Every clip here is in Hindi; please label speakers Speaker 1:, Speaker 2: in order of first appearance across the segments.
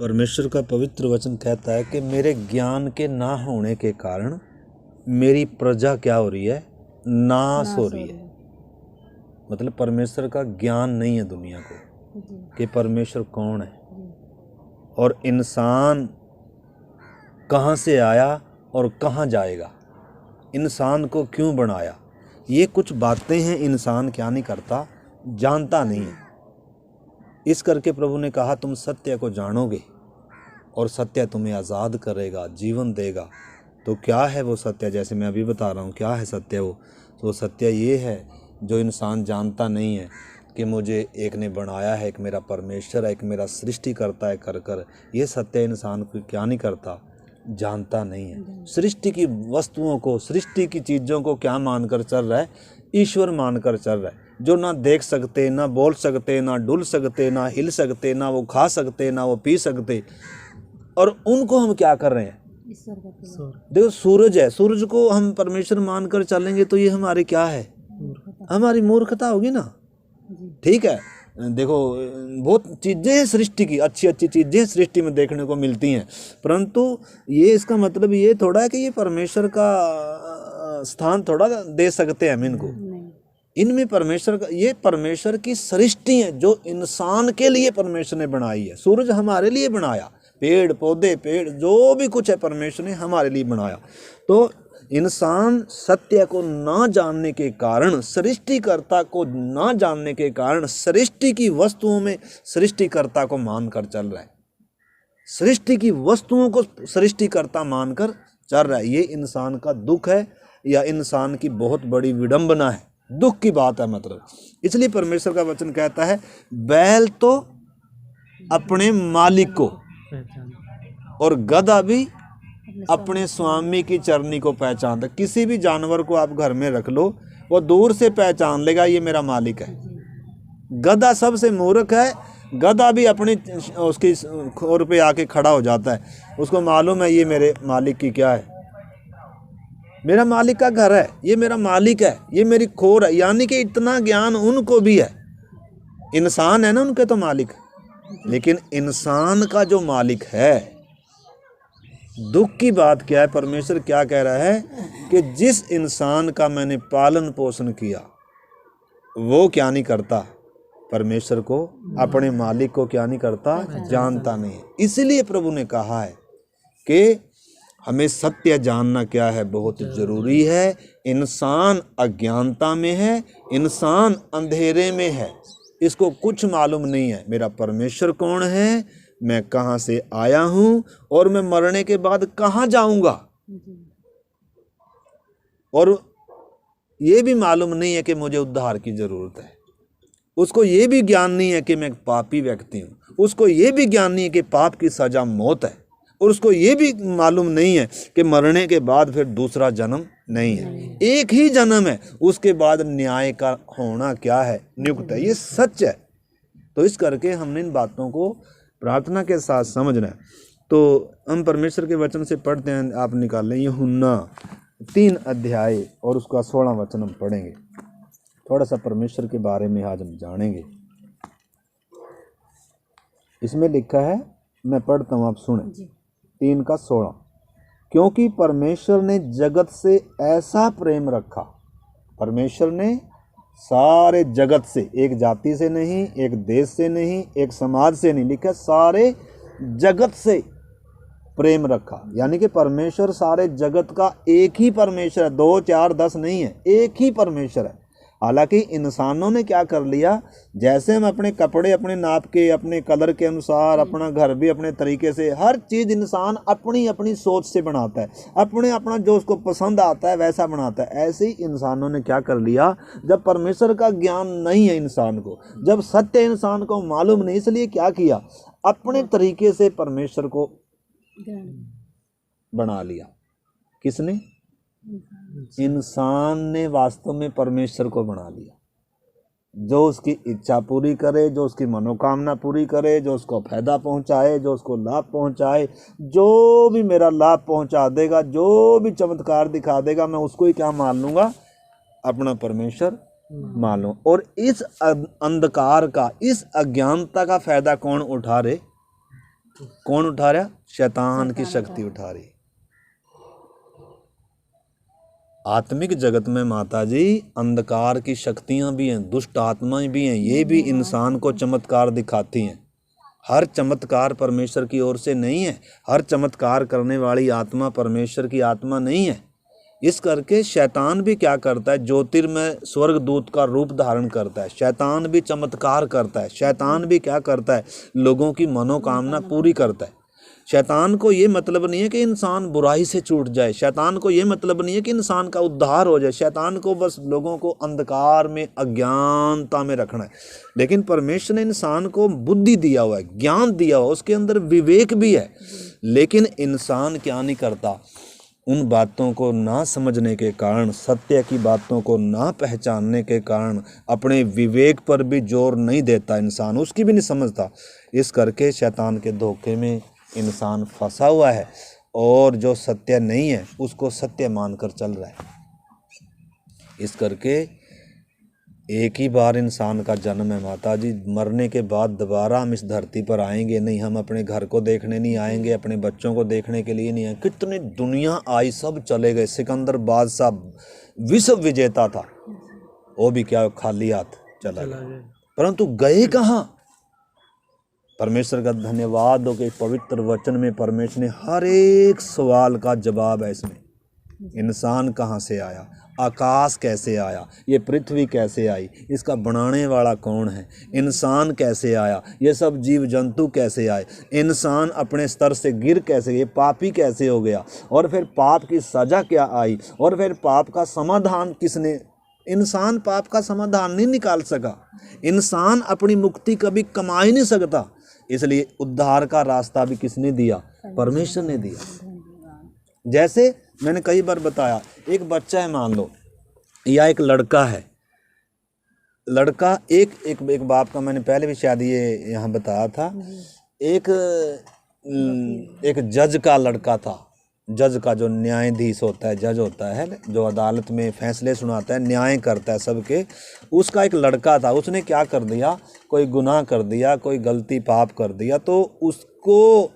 Speaker 1: परमेश्वर का पवित्र वचन कहता है कि मेरे ज्ञान के ना होने के कारण मेरी प्रजा क्या हो रही है, नाश हो रही है। मतलब परमेश्वर का ज्ञान नहीं है दुनिया को कि परमेश्वर कौन है और इंसान कहाँ से आया और कहाँ जाएगा, इंसान को क्यों बनाया। ये कुछ बातें हैं इंसान क्या नहीं करता, जानता नहीं है। इस करके प्रभु ने कहा तुम सत्य को जानोगे और सत्य तुम्हें आज़ाद करेगा, जीवन देगा। तो क्या है वो सत्य, जैसे मैं अभी बता रहा हूँ क्या है सत्य वो। तो सत्य ये है जो इंसान जानता नहीं है कि मुझे एक ने बनाया है, एक मेरा परमेश्वर है, एक मेरा सृष्टि करता है कर कर। ये सत्य इंसान को क्या नहीं करता, जानता नहीं है। सृष्टि की वस्तुओं को, सृष्टि की चीज़ों को क्या मानकर चल रहा है, ईश्वर मानकर चल रहा है। जो ना देख सकते, ना बोल सकते, ना डुल सकते, ना हिल सकते, ना वो खा सकते, ना वो पी सकते, और उनको हम क्या कर रहे हैं। देखो सूरज है, सूरज को हम परमेश्वर मानकर चलेंगे तो ये हमारी क्या है, हमारी मूर्खता होगी ना। ठीक है, देखो बहुत चीज़ें हैं सृष्टि की, अच्छी अच्छी चीज़ें सृष्टि में देखने को मिलती हैं, परंतु ये इसका मतलब ये थोड़ा है कि ये परमेश्वर का स्थान थोड़ा दे सकते हैं हम इनको। इनमें परमेश्वर का, ये परमेश्वर की सृष्टि है जो इंसान के लिए परमेश्वर ने बनाई है। सूरज हमारे लिए बनाया, पेड़ पौधे, पेड़ जो भी कुछ है परमेश्वर ने हमारे लिए बनाया। तो इंसान सत्य को ना जानने के कारण, सृष्टिकर्ता को ना जानने के कारण सृष्टि की वस्तुओं में सृष्टिकर्ता को मानकर चल रहा है, सृष्टि की वस्तुओं को सृष्टिकर्ता मानकर चल रहा है। ये इंसान का दुख है या इंसान की बहुत बड़ी विडंबना है, दुख की बात है मतलब। इसलिए परमेश्वर का वचन कहता है बैल तो अपने मालिक को और गधा भी अपने स्वामी की चरनी को पहचानता। किसी भी जानवर को आप घर में रख लो, वो दूर से पहचान लेगा ये मेरा मालिक है। गधा सबसे मूर्ख है, गधा भी अपनी उसकी खोर पे आके खड़ा हो जाता है, उसको मालूम है ये मेरे मालिक की क्या है, मेरा मालिक का घर है, ये मेरा मालिक है, ये मेरी खोर है। यानी कि इतना ज्ञान उनको भी है। इंसान है ना उनके तो मालिक, लेकिन इंसान का जो मालिक है, दुख की बात क्या है, परमेश्वर क्या कह रहा है कि जिस इंसान का मैंने पालन पोषण किया वो क्या नहीं करता, परमेश्वर को, अपने मालिक को क्या नहीं करता, जानता नहीं। इसलिए प्रभु ने कहा है कि हमें सत्य जानना क्या है, बहुत जरूरी है। इंसान अज्ञानता में है, इंसान अंधेरे में है, इसको कुछ मालूम नहीं है मेरा परमेश्वर कौन है, मैं कहाँ से आया हूँ और मैं मरने के बाद कहाँ जाऊँगा। और ये भी मालूम नहीं है कि मुझे उद्धार की ज़रूरत है। उसको ये भी ज्ञान नहीं है कि मैं पापी व्यक्ति हूँ, उसको ये भी ज्ञान नहीं है कि पाप की सज़ा मौत है, और उसको ये भी मालूम नहीं है कि मरने के बाद फिर दूसरा जन्म नहीं है, एक ही जन्म है, उसके बाद न्याय का होना क्या है, नियुक्त है। ये सच है। तो इस करके हमने इन बातों को प्रार्थना के साथ समझना है। तो हम परमेश्वर के वचन से पढ़ते हैं, आप निकाल लें यूहन्ना 3 अध्याय और उसका 16 वचन हम पढ़ेंगे। थोड़ा सा परमेश्वर के बारे में आज हम जानेंगे। इसमें लिखा है, मैं पढ़ता हूँ, आप सुने, 3 का 16। क्योंकि परमेश्वर ने जगत से ऐसा प्रेम रखा, परमेश्वर ने सारे जगत से, एक जाति से नहीं, एक देश से नहीं, एक समाज से नहीं, लिखा सारे जगत से प्रेम रखा। यानी कि परमेश्वर सारे जगत का एक ही परमेश्वर है, 2 4 10 नहीं है, एक ही परमेश्वर है। हालांकि इंसानों ने क्या कर लिया, जैसे हम अपने कपड़े अपने नाप के, अपने कलर के अनुसार, अपना घर भी अपने तरीके से, हर चीज़ इंसान अपनी अपनी सोच से बनाता है, अपने अपना जो उसको पसंद आता है वैसा बनाता है। ऐसे ही इंसानों ने क्या कर लिया, जब परमेश्वर का ज्ञान नहीं है इंसान को, जब सत्य इंसान को मालूम नहीं, इसलिए क्या किया, अपने तरीके से परमेश्वर को बना लिया। किसने? इंसान ने वास्तव में परमेश्वर को बना लिया, जो उसकी इच्छा पूरी करे, जो उसकी मनोकामना पूरी करे, जो उसको फायदा पहुंचाए, जो उसको लाभ पहुंचाए, जो भी मेरा लाभ पहुंचा देगा, जो भी चमत्कार दिखा देगा, मैं उसको ही क्या मान लूँगा, अपना परमेश्वर मान लूँ। और इस अंधकार का, इस अज्ञानता का फायदा कौन उठा रहे? कौन उठा रहा? शैतान की शक्ति उठा रही। आत्मिक जगत में माता जी अंधकार की शक्तियां भी हैं, दुष्ट आत्माएं भी हैं, ये भी इंसान को चमत्कार दिखाती हैं। हर चमत्कार परमेश्वर की ओर से नहीं है, हर चमत्कार करने वाली आत्मा परमेश्वर की आत्मा नहीं है। इस करके शैतान भी क्या करता है? ज्योतिर्मय स्वर्गदूत का रूप धारण करता है। शैतान भी चमत्कार करता है। शैतान भी क्या करता है? लोगों की मनोकामना पूरी करता है। शैतान को ये मतलब नहीं है कि इंसान बुराई से छूट जाए। शैतान को ये मतलब नहीं है कि इंसान का उद्धार हो जाए। शैतान को बस लोगों को अंधकार में, अज्ञानता में रखना है। लेकिन परमेश्वर ने इंसान को बुद्धि दिया हुआ है, ज्ञान दिया हुआ है, उसके अंदर विवेक भी है। लेकिन इंसान क्या नहीं करता? उन बातों को ना समझने के कारण, सत्य की बातों को ना पहचानने के कारण अपने विवेक पर भी जोर नहीं देता इंसान, उसकी भी नहीं समझता। इस करके शैतान के धोखे में इंसान फंसा हुआ है और जो सत्य नहीं है उसको सत्य मानकर चल रहा है। इस करके एक ही बार इंसान का जन्म है माता जी, मरने के बाद दोबारा हम इस धरती पर आएंगे नहीं। हम अपने घर को देखने नहीं आएंगे, अपने बच्चों को देखने के लिए नहीं आएंगे। कितनी दुनिया आई, सब चले गए। सिकंदर बादशाह विश्व विजेता था, वो भी क्या खाली हाथ चला गया। परंतु गए कहाँ? परमेश्वर का धन्यवाद हो कि पवित्र वचन में परमेश्वर ने हर एक सवाल का जवाब है इसमें। इंसान कहाँ से आया, आकाश कैसे आया, ये पृथ्वी कैसे आई, इसका बनाने वाला कौन है, इंसान कैसे आया, ये सब जीव जंतु कैसे आए, इंसान अपने स्तर से गिर कैसे, ये पापी कैसे हो गया, और फिर पाप की सज़ा क्या आई, और फिर पाप का समाधान किसने? इंसान पाप का समाधान नहीं निकाल सका। इंसान अपनी मुक्ति कभी कमा ही नहीं सकता। इसलिए उद्धार का रास्ता भी किसने दिया? परमेश्वर ने दिया। जैसे मैंने कई बार बताया, एक बच्चा है मान लो, या एक लड़का है। लड़का एक बाप का, मैंने पहले भी शायद ये यहाँ बताया था। एक जज का लड़का था। जज का जो न्यायाधीश होता है, जज होता है, जो अदालत में फैसले सुनाता है, न्याय करता है सबके, उसका एक लड़का था। उसने क्या कर दिया? कोई गुनाह कर दिया, कोई गलती पाप कर दिया, तो उसको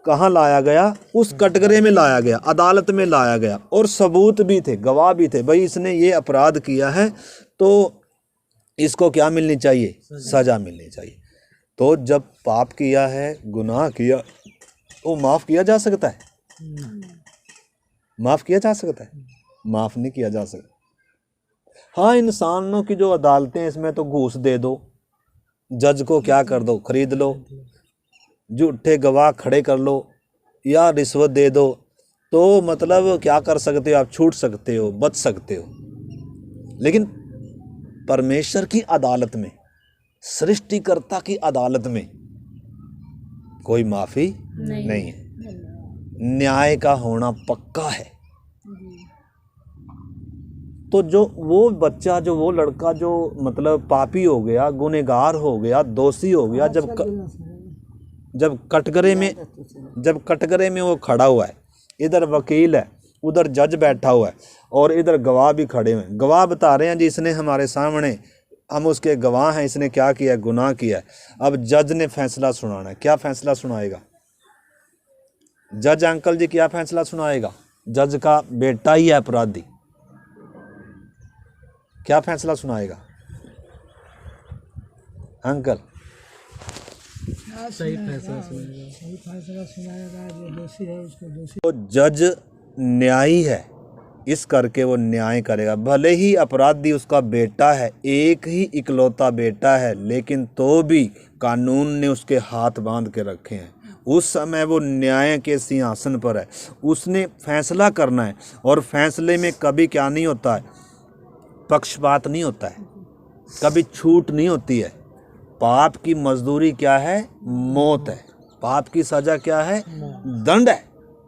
Speaker 1: कहाँ लाया गया? उस कटघरे में लाया गया, अदालत में लाया गया, और सबूत भी थे, गवाह भी थे। भाई इसने ये अपराध किया है तो इसको क्या मिलनी चाहिए? सजा मिलनी चाहिए। तो जब पाप किया है, गुनाह किया, तो माफ़ किया जा सकता है? माफ़ किया जा सकता है? माफ़ नहीं किया जा सकता। हाँ, इंसानों की जो अदालतें, इसमें तो घूस दे दो, जज को क्या कर दो? खरीद लो, झूठे गवाह खड़े कर लो, या रिश्वत दे दो, तो मतलब क्या कर सकते हो? आप छूट सकते हो, बच सकते हो। लेकिन परमेश्वर की अदालत में, सृष्टिकर्ता की अदालत में कोई माफ़ी नहीं है। न्याय का होना पक्का है। तो जो वो बच्चा, जो वो लड़का जो मतलब पापी हो गया, गुनहगार हो गया, दोषी हो गया, जब कटघरे में वो खड़ा हुआ है, इधर वकील है, उधर जज बैठा हुआ है, और इधर गवाह भी खड़े हुए हैं। गवाह बता रहे हैं जी इसने हमारे सामने, हम उसके गवाह हैं, इसने क्या किया? गुनाह किया है। अब जज ने फैसला सुनाना है। क्या फैसला सुनाएगा जज? अंकल जी क्या फैसला सुनाएगा? जज का बेटा ही है अपराधी, क्या फैसला सुनाएगा अंकल?
Speaker 2: सही फैसला सुनाएगा। जो दोषी है उसको दोषी।
Speaker 1: तो जज न्यायी है, इस करके वो न्याय करेगा। भले ही अपराधी उसका बेटा है, एक ही इकलौता बेटा है, लेकिन तो भी कानून ने उसके हाथ बांध के रखे हैं। उस समय वो न्याय के सिंहासन पर है, उसने फैसला करना है। और फैसले में कभी क्या नहीं होता है? पक्षपात नहीं होता है, कभी छूट नहीं होती है। पाप की मजदूरी क्या है? मौत है। पाप की सजा क्या है? दंड है,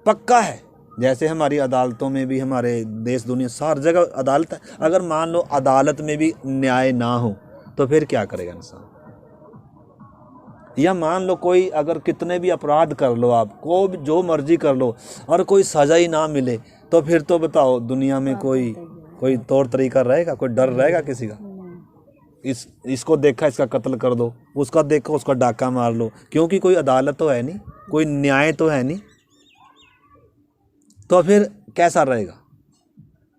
Speaker 1: पक्का है। जैसे हमारी अदालतों में भी, हमारे देश दुनिया सारी जगह अदालत है। अगर मान लो अदालत में भी न्याय ना हो तो फिर क्या करेगा इंसान? या मान लो कोई, अगर कितने भी अपराध कर लो, आप को जो मर्जी कर लो, और कोई सजा ही ना मिले, तो फिर तो बताओ दुनिया में कोई तौर तरीका रहेगा? कोई डर रहेगा किसी का? इसको देखा इसका कत्ल कर दो, उसका देखा उसका डाका मार लो, क्योंकि कोई अदालत तो है नहीं, कोई न्याय तो है नहीं। तो फिर कैसा रहेगा?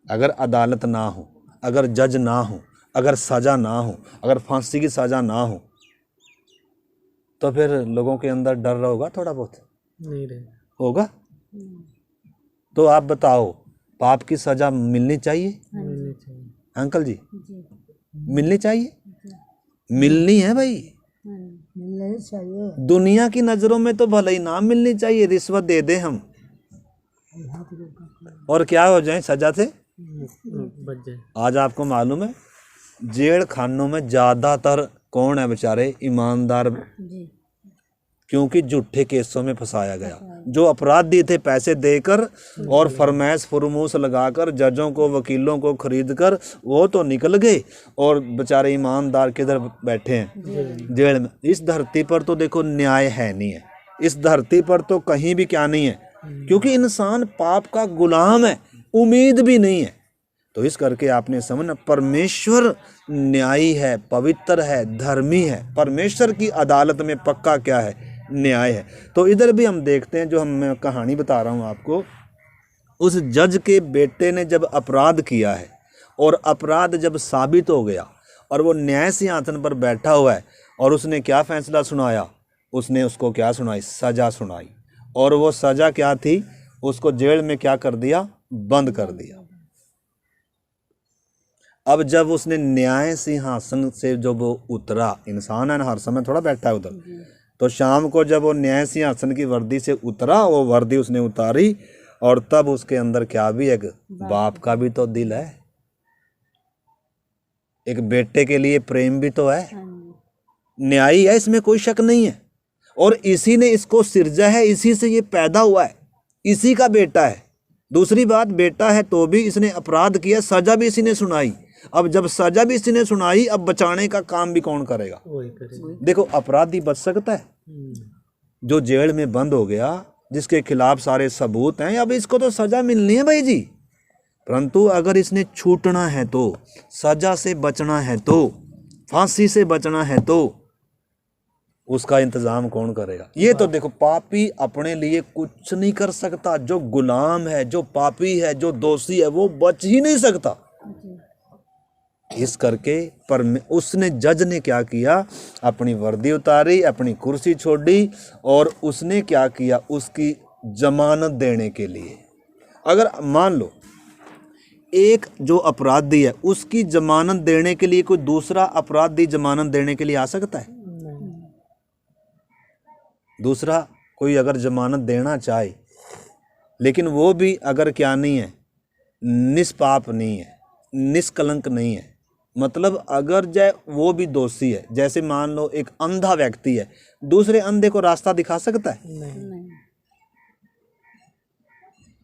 Speaker 1: अगर अदालत ना हो, अगर जज ना हो, अगर सज़ा ना हो, अगर फांसी की सज़ा ना हो, तो फिर लोगों के अंदर डर होगा, थोड़ा बहुत
Speaker 2: नहीं रहेगा।
Speaker 1: होगा। तो आप बताओ, पाप की सज़ा मिलनी चाहिए
Speaker 2: मिलनी चाहिए।
Speaker 1: अंकल जी? मिलनी चाहिए, मिलनी है भाई।
Speaker 2: मिलना ही चाहिए।
Speaker 1: दुनिया की नज़रों में तो भले ही ना मिलनी चाहिए, रिश्वत दे दें हम और क्या हो जाए, सज़ा से
Speaker 2: बच जाए।
Speaker 1: आज आपको मालूम है जेल खानों में ज़्यादातर कौन है बेचारे? ईमानदार, क्योंकि झूठे केसों में फंसाया गया। जो अपराधी थे पैसे देकर और फरमाइश फरमूस लगाकर, जजों को वकीलों को खरीद कर, वो तो निकल गए और बेचारे ईमानदार किधर बैठे हैं? जेल में। इस धरती पर तो देखो न्याय है नहीं है, इस धरती पर तो कहीं भी क्या नहीं है, क्योंकि इंसान पाप का गुलाम है, उम्मीद भी नहीं है। तो इस करके आपने समझना, परमेश्वर न्यायी है, पवित्र है, धर्मी है। परमेश्वर की अदालत में पक्का क्या है? न्याय है। तो इधर भी हम देखते हैं, जो हम कहानी बता रहा हूँ आपको, उस जज के बेटे ने जब अपराध किया है और अपराध जब साबित हो गया और वो न्याय सिंहासन पर बैठा हुआ है, और उसने क्या फैसला सुनाया? उसने उसको क्या सुनाई? सज़ा सुनाई। और वो सज़ा क्या थी? उसको जेल में क्या कर दिया? बंद कर दिया। अब जब उसने न्याय सिंहासन से जब वो उतरा, इंसान है ना, हर समय थोड़ा बैठा है उधर, तो शाम को जब वो न्याय सिंहासन की वर्दी से उतरा, वो वर्दी उसने उतारी, और तब उसके अंदर क्या भी, एक बाप का भी तो दिल है, एक बेटे के लिए प्रेम भी तो है, न्यायी है, इसमें कोई शक नहीं है। और इसी ने इसको सिरजा है, इसी से ये पैदा हुआ है, इसी का बेटा है। दूसरी बात, बेटा है तो भी इसने अपराध किया, सजा भी इसी ने सुनाई। अब जब सजा भी इसी ने सुनाई, अब बचाने का काम भी कौन करेगा?
Speaker 2: वही करेगा।
Speaker 1: देखो, अपराधी बच सकता है जो जेल में बंद हो गया, जिसके खिलाफ सारे सबूत हैं, अब इसको तो सजा मिलनी है भाई जी। परंतु अगर इसने छूटना है, तो सजा से बचना है, तो फांसी से बचना है, तो उसका इंतजाम कौन करेगा? ये तो देखो, पापी अपने लिए कुछ नहीं कर सकता। जो गुलाम है, जो पापी है, जो दोषी है, वो बच ही नहीं सकता। इस करके पर उसने, जज ने क्या किया? अपनी वर्दी उतारी, अपनी कुर्सी छोड़ी, और उसने क्या किया? उसकी जमानत देने के लिए, अगर मान लो एक जो अपराधी है, उसकी जमानत देने के लिए कोई दूसरा अपराधी जमानत देने के लिए आ सकता है? दूसरा कोई अगर जमानत देना चाहे, लेकिन वो भी अगर क्या नहीं है, निष्पाप नहीं है, निष्कलंक नहीं है, मतलब अगर जय वो भी दोषी है, जैसे मान लो एक अंधा व्यक्ति है, दूसरे अंधे को रास्ता दिखा सकता है?
Speaker 2: नहीं।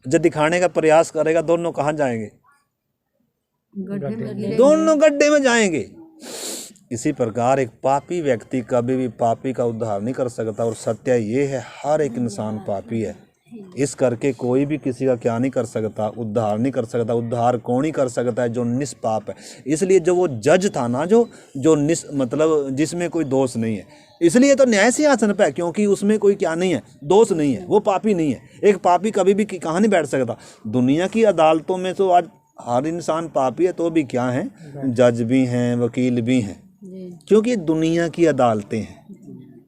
Speaker 1: जब दिखाने का प्रयास करेगा, दोनों कहाँ जाएंगे? दोनों गड्ढे में जाएंगे। इसी प्रकार एक पापी व्यक्ति कभी भी पापी का उद्धार नहीं कर सकता, और सत्य ये है, हर एक इंसान पापी है। इस करके कोई भी किसी का क्या नहीं कर सकता? उद्धार नहीं कर सकता। उद्धार कौन ही कर सकता है? जो निष्पाप है। इसलिए जो वो जज था ना, जो मतलब जिसमें कोई दोष नहीं है, इसलिए तो न्याय सिंहासन पे है, क्योंकि उसमें कोई क्या नहीं है? दोष नहीं है, वो पापी नहीं है। एक पापी कभी भी कहाँ नहीं बैठ सकता। दुनिया की अदालतों में तो आज हर इंसान पापी है, तो भी क्या है? जज भी हैं, वकील भी हैं, क्योंकि दुनिया की अदालतें हैं।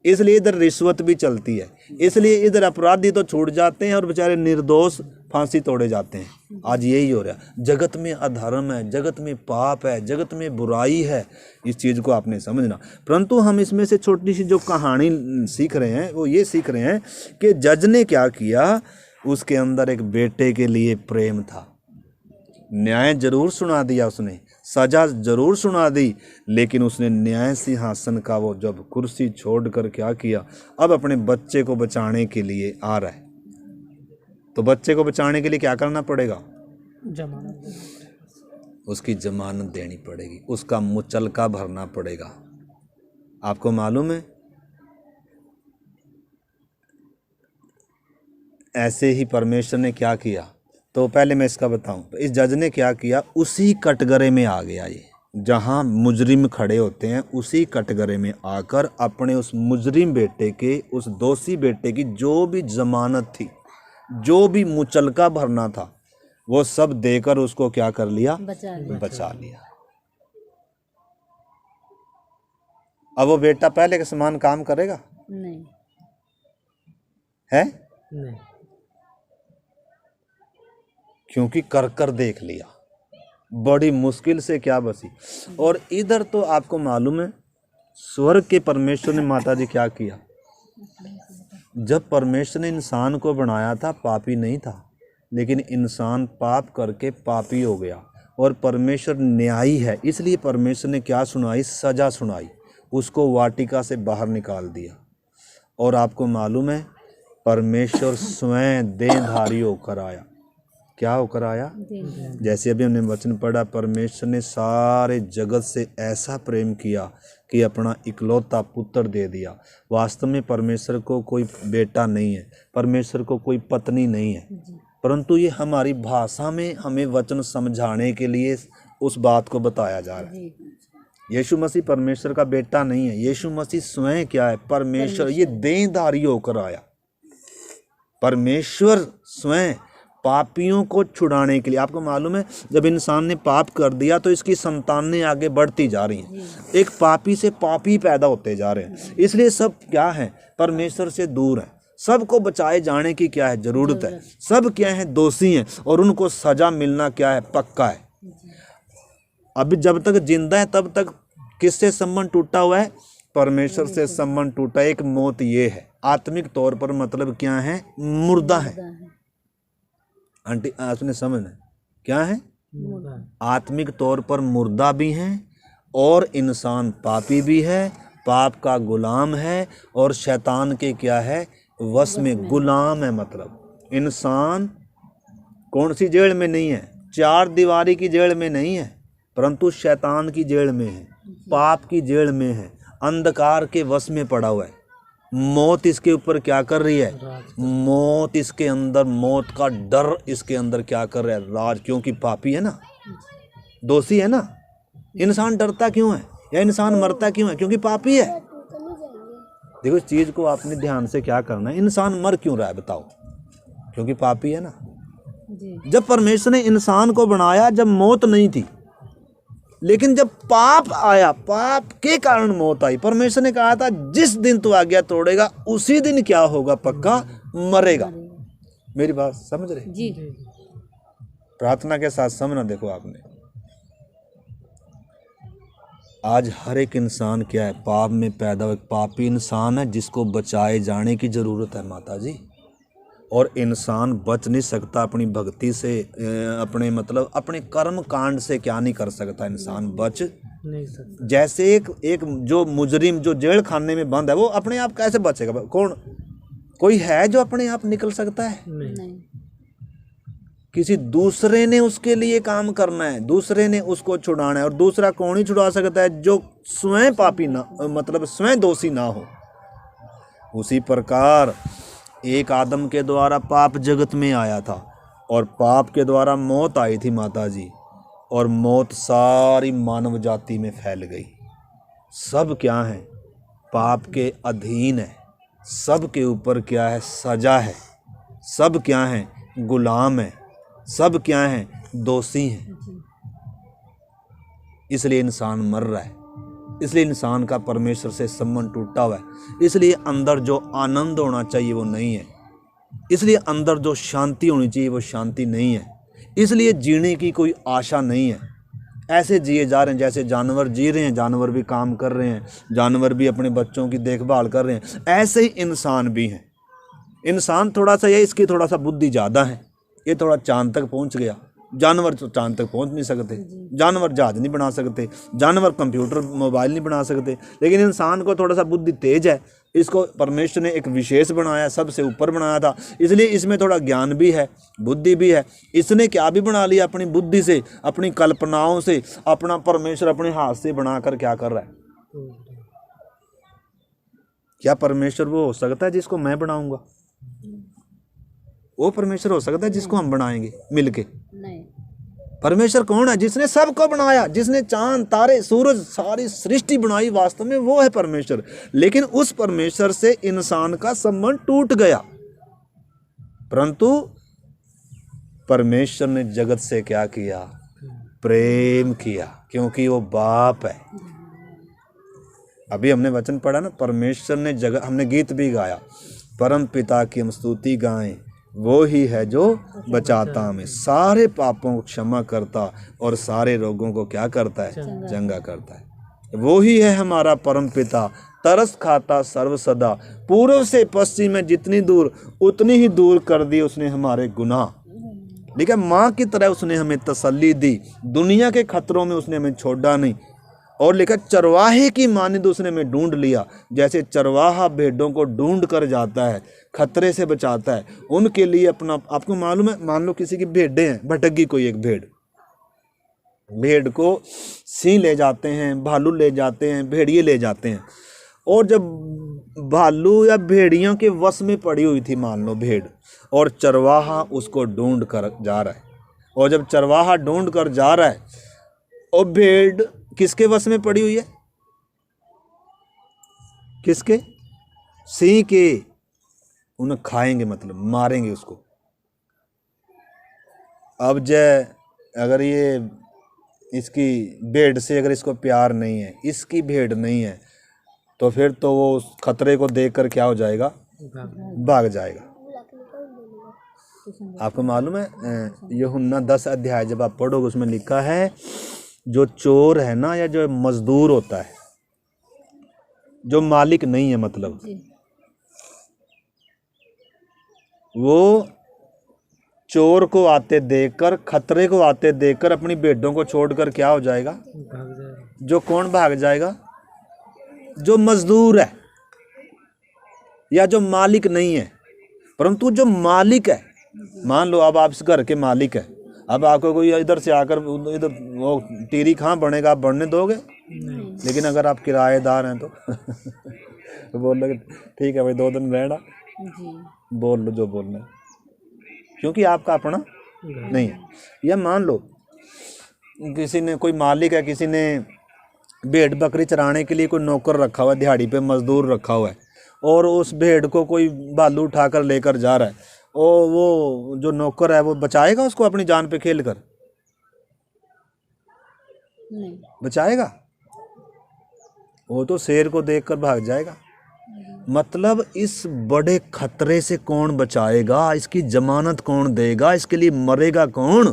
Speaker 1: इसलिए इधर रिश्वत भी चलती है, इसलिए इधर अपराधी तो छूट जाते हैं और बेचारे निर्दोष फांसी तोड़े जाते हैं। आज यही हो रहा है। जगत में अधर्म है, जगत में पाप है, जगत में बुराई है। इस चीज़ को आपने समझना। परंतु हम इसमें से छोटी सी जो कहानी सीख रहे हैं, वो ये सीख रहे हैं कि जज ने क्या किया? उसके अंदर एक बेटे के लिए प्रेम था। न्याय जरूर सुना दिया उसने, सजा जरूर सुना दी, लेकिन उसने न्याय सिंहासन का वो जब कुर्सी छोड़कर क्या किया? अब अपने बच्चे को बचाने के लिए आ रहा है। तो बच्चे को बचाने के लिए क्या करना पड़ेगा?
Speaker 2: जमानत।
Speaker 1: उसकी जमानत देनी पड़ेगी, उसका मुचलका भरना पड़ेगा। आपको मालूम है, ऐसे ही परमेश्वर ने क्या किया? तो पहले मैं इसका बताऊं। इस जज ने क्या किया? उसी कटघरे में आ गया ये। जहां मुजरिम खड़े होते हैं उसी कटघरे में आकर अपने उस मुजरिम बेटे के, उस दोषी बेटे की जो भी जमानत थी, जो भी मुचलका भरना था, वो सब देकर उसको क्या कर लिया? बचा लिया। अब वो बेटा पहले के समान काम करेगा?
Speaker 3: नहीं
Speaker 1: है,
Speaker 2: नहीं,
Speaker 1: क्योंकि कर कर देख लिया, बड़ी मुश्किल से क्या बची। और इधर तो आपको मालूम है स्वर्ग के परमेश्वर ने माता जी क्या किया? जब परमेश्वर ने इंसान को बनाया था पापी नहीं था, लेकिन इंसान पाप करके पापी हो गया और परमेश्वर न्यायी है, इसलिए परमेश्वर ने क्या सुनाई? सजा सुनाई, उसको वाटिका से बाहर निकाल दिया। और आपको मालूम है परमेश्वर स्वयं देहधारी होकर आया। क्या होकर आया? जैसे अभी हमने वचन पढ़ा, परमेश्वर ने सारे जगत से ऐसा प्रेम किया कि अपना इकलौता पुत्र दे दिया। वास्तव में परमेश्वर को कोई बेटा नहीं है, परमेश्वर को कोई पत्नी नहीं है, परंतु ये हमारी भाषा में हमें वचन समझाने के लिए उस बात को बताया जा रहा है। यीशु मसीह परमेश्वर का बेटा नहीं है, यीशु मसीह स्वयं क्या है? परमेश्वर। ये देहधारी होकर आया। परमेश्वर स्वयं पापियों को छुड़ाने के लिए। आपको मालूम है जब इंसान ने पाप कर दिया तो इसकी संतानें आगे बढ़ती जा रही हैं, एक पापी से पापी पैदा होते जा रहे हैं। इसलिए सब क्या है? परमेश्वर से दूर है। सबको बचाए जाने की क्या है? जरूरत है। सब क्या है? दोषी हैं और उनको सजा मिलना क्या है? पक्का है। अभी जब तक जिंदा है तब तक किससे संबंध टूटा हुआ है? परमेश्वर से संबंध टूटा। एक मौत ये है, आत्मिक तौर पर मतलब क्या है? मुर्दा है। आंटी आपने समझना क्या है? आत्मिक तौर पर मुर्दा भी हैं और इंसान पापी भी है, पाप का गुलाम है और शैतान के क्या है? वश में गुलाम है। मतलब इंसान कौन सी जेल में नहीं है? चार दीवारी की जेल में नहीं है, परंतु शैतान की जेल में है, पाप की जेल में है, अंधकार के वश में पड़ा हुआ है। मौत इसके ऊपर क्या कर रही है? मौत इसके अंदर, मौत का डर इसके अंदर क्या कर रहा है? राज। क्योंकि पापी है ना, दोषी है ना। इंसान डरता क्यों है या इंसान मरता क्यों है? क्योंकि पापी है। देखो इस चीज को आपने ध्यान से क्या करना है, इंसान मर क्यों रहा है बताओ? क्योंकि पापी है ना। जब परमेश्वर ने इंसान को बनाया जब मौत नहीं थी, लेकिन जब पाप आया, पाप के कारण मौत आई। परमेश्वर ने कहा था जिस दिन तू आज्ञा तोड़ेगा उसी दिन क्या होगा? पक्का मरेगा। मेरी बात समझ रहे
Speaker 3: जी?
Speaker 1: प्रार्थना के साथ समझना। देखो आपने आज हर एक इंसान क्या है? पाप में पैदा हुआ पापी इंसान है जिसको बचाए जाने की जरूरत है माता जी। और इंसान बच नहीं सकता अपनी भक्ति से, अपने मतलब अपने कर्म कांड से क्या नहीं कर सकता इंसान? बच
Speaker 2: नहीं सकता।
Speaker 1: जैसे एक जो मुजरिम जो जेल खाने में बंद है वो अपने आप कैसे बचेगा? कौन कोई है जो अपने आप निकल सकता है?
Speaker 3: नहीं।
Speaker 1: किसी दूसरे ने उसके लिए काम करना है, दूसरे ने उसको छुड़ाना है। और दूसरा कौन ही छुड़ा सकता है? जो स्वयं पापी ना, मतलब स्वयं दोषी ना हो। उसी प्रकार एक आदम के द्वारा पाप जगत में आया था और पाप के द्वारा मौत आई थी माता जी, और मौत सारी मानव जाति में फैल गई। सब क्या है? पाप के अधीन है। सब के ऊपर क्या है? सजा है। सब क्या है? गुलाम है। सब क्या है? दोषी हैं। इसलिए इंसान मर रहा है, इसलिए इंसान का परमेश्वर से संबंध टूटा हुआ है। इसलिए अंदर जो आनंद होना चाहिए वो नहीं है, इसलिए अंदर जो शांति होनी चाहिए वो शांति नहीं है, इसलिए जीने की कोई आशा नहीं है। ऐसे जिए जा रहे हैं जैसे जानवर जी रहे हैं, जानवर भी काम कर रहे हैं, जानवर भी अपने बच्चों की देखभाल कर रहे हैं, ऐसे ही इंसान भी हैं। इंसान थोड़ा सा, ये इसकी थोड़ा सा बुद्धि ज़्यादा है, ये थोड़ा चांद तक पहुंच गया। जानवर तो चांद तक पहुंच नहीं सकते, जानवर जहाज नहीं बना सकते, जानवर कंप्यूटर मोबाइल नहीं बना सकते, लेकिन इंसान को थोड़ा सा बुद्धि तेज है। इसको परमेश्वर ने एक विशेष बनाया, सबसे ऊपर बनाया था, इसलिए इसमें थोड़ा ज्ञान भी है, बुद्धि भी है। इसने क्या भी बना लिया अपनी बुद्धि से, अपनी कल्पनाओं से, अपना परमेश्वर अपने हाथ से बनाकर क्या कर रहा है? क्या परमेश्वर वो हो सकता है जिसको मैं बनाऊंगा? वो परमेश्वर हो सकता है जिसको हम बनाएंगे मिलके?
Speaker 3: नहीं।
Speaker 1: परमेश्वर कौन है? जिसने सबको बनाया, जिसने चांद तारे सूरज सारी सृष्टि बनाई, वास्तव में वो है परमेश्वर। लेकिन उस परमेश्वर से इंसान का संबंध टूट गया। परंतु परमेश्वर ने जगत से क्या किया? प्रेम किया, क्योंकि वो बाप है। अभी हमने वचन पढ़ा ना, परमेश्वर ने जगत, हमने गीत भी गाया, परम पिता की हम स्तुति गाएं, वो ही है जो बचाता हमें, सारे पापों को क्षमा करता और सारे रोगों को क्या करता है? चंगा करता है। वो ही है हमारा परम पिता, तरस खाता सर्व सदा, पूर्व से पश्चिम में जितनी दूर उतनी ही दूर कर दी उसने हमारे गुनाह। देखिए, माँ की तरह उसने हमें तसल्ली दी, दुनिया के खतरों में उसने हमें छोड़ा नहीं। और लिखा, चरवाहे की मानिंद उसने हमें ढूंढ लिया। जैसे चरवाहा भेड़ों को ढूंढ कर जाता है, खतरे से बचाता है, उनके लिए अपना, आपको मालूम है, मान लो किसी की भेड़ें हैं, भटक गई कोई एक भेड़ को सिंह ले जाते हैं, भालू ले जाते हैं, भेड़िए ले जाते हैं। और जब भालू या भेड़ियों के वश में पड़ी हुई थी मान लो भेड़, और चरवाहा उसको ढूंढ कर जा रहा है, और जब चरवाहा ढूंढ कर जा रहा है, और भेड़ किसके वश में पड़ी हुई है? किसके? सिंह के। उन्हें खाएंगे, मतलब मारेंगे उसको। अब जय अगर ये इसकी भेड़ से अगर इसको प्यार नहीं है, इसकी भेड़ नहीं है, तो फिर तो वो उस खतरे को देखकर क्या हो जाएगा? भाग जाएगा। आपको मालूम है, यूहन्ना 10 अध्याय जब आप पढ़ोगे, उसमें लिखा है, जो चोर है ना, या जो मजदूर होता है, जो मालिक नहीं है, मतलब वो चोर को आते देखकर, खतरे को आते देखकर अपनी भेड़ों को छोड़कर क्या हो जाएगा? जो कौन भाग जाएगा? जो मजदूर है या जो मालिक नहीं है। परंतु जो मालिक है, मान लो अब आप इस घर के मालिक है, अब आपको कोई इधर से आकर इधर वो टीरी कहाँ बनेगा, आप बढ़ने दोगे? लेकिन अगर आप किराएदार हैं तो बोल लो ठीक है भाई 2 दिन रहना, बोल लो जो बोलना है, क्योंकि आपका अपना नहीं है। या मान लो किसी ने, कोई मालिक है, किसी ने भेड़ बकरी चराने के लिए कोई नौकर रखा हुआ है, दिहाड़ी पे मजदूर रखा हुआ है, और उस भेड़ को कोई भालू उठाकर लेकर जा रहा है, और वो जो नौकर है वो बचाएगा उसको अपनी जान पे खेल कर? नहीं बचाएगा, वो तो शेर को देखकर भाग जाएगा। मतलब इस बड़े खतरे से कौन बचाएगा? इसकी जमानत कौन देगा? इसके लिए मरेगा कौन?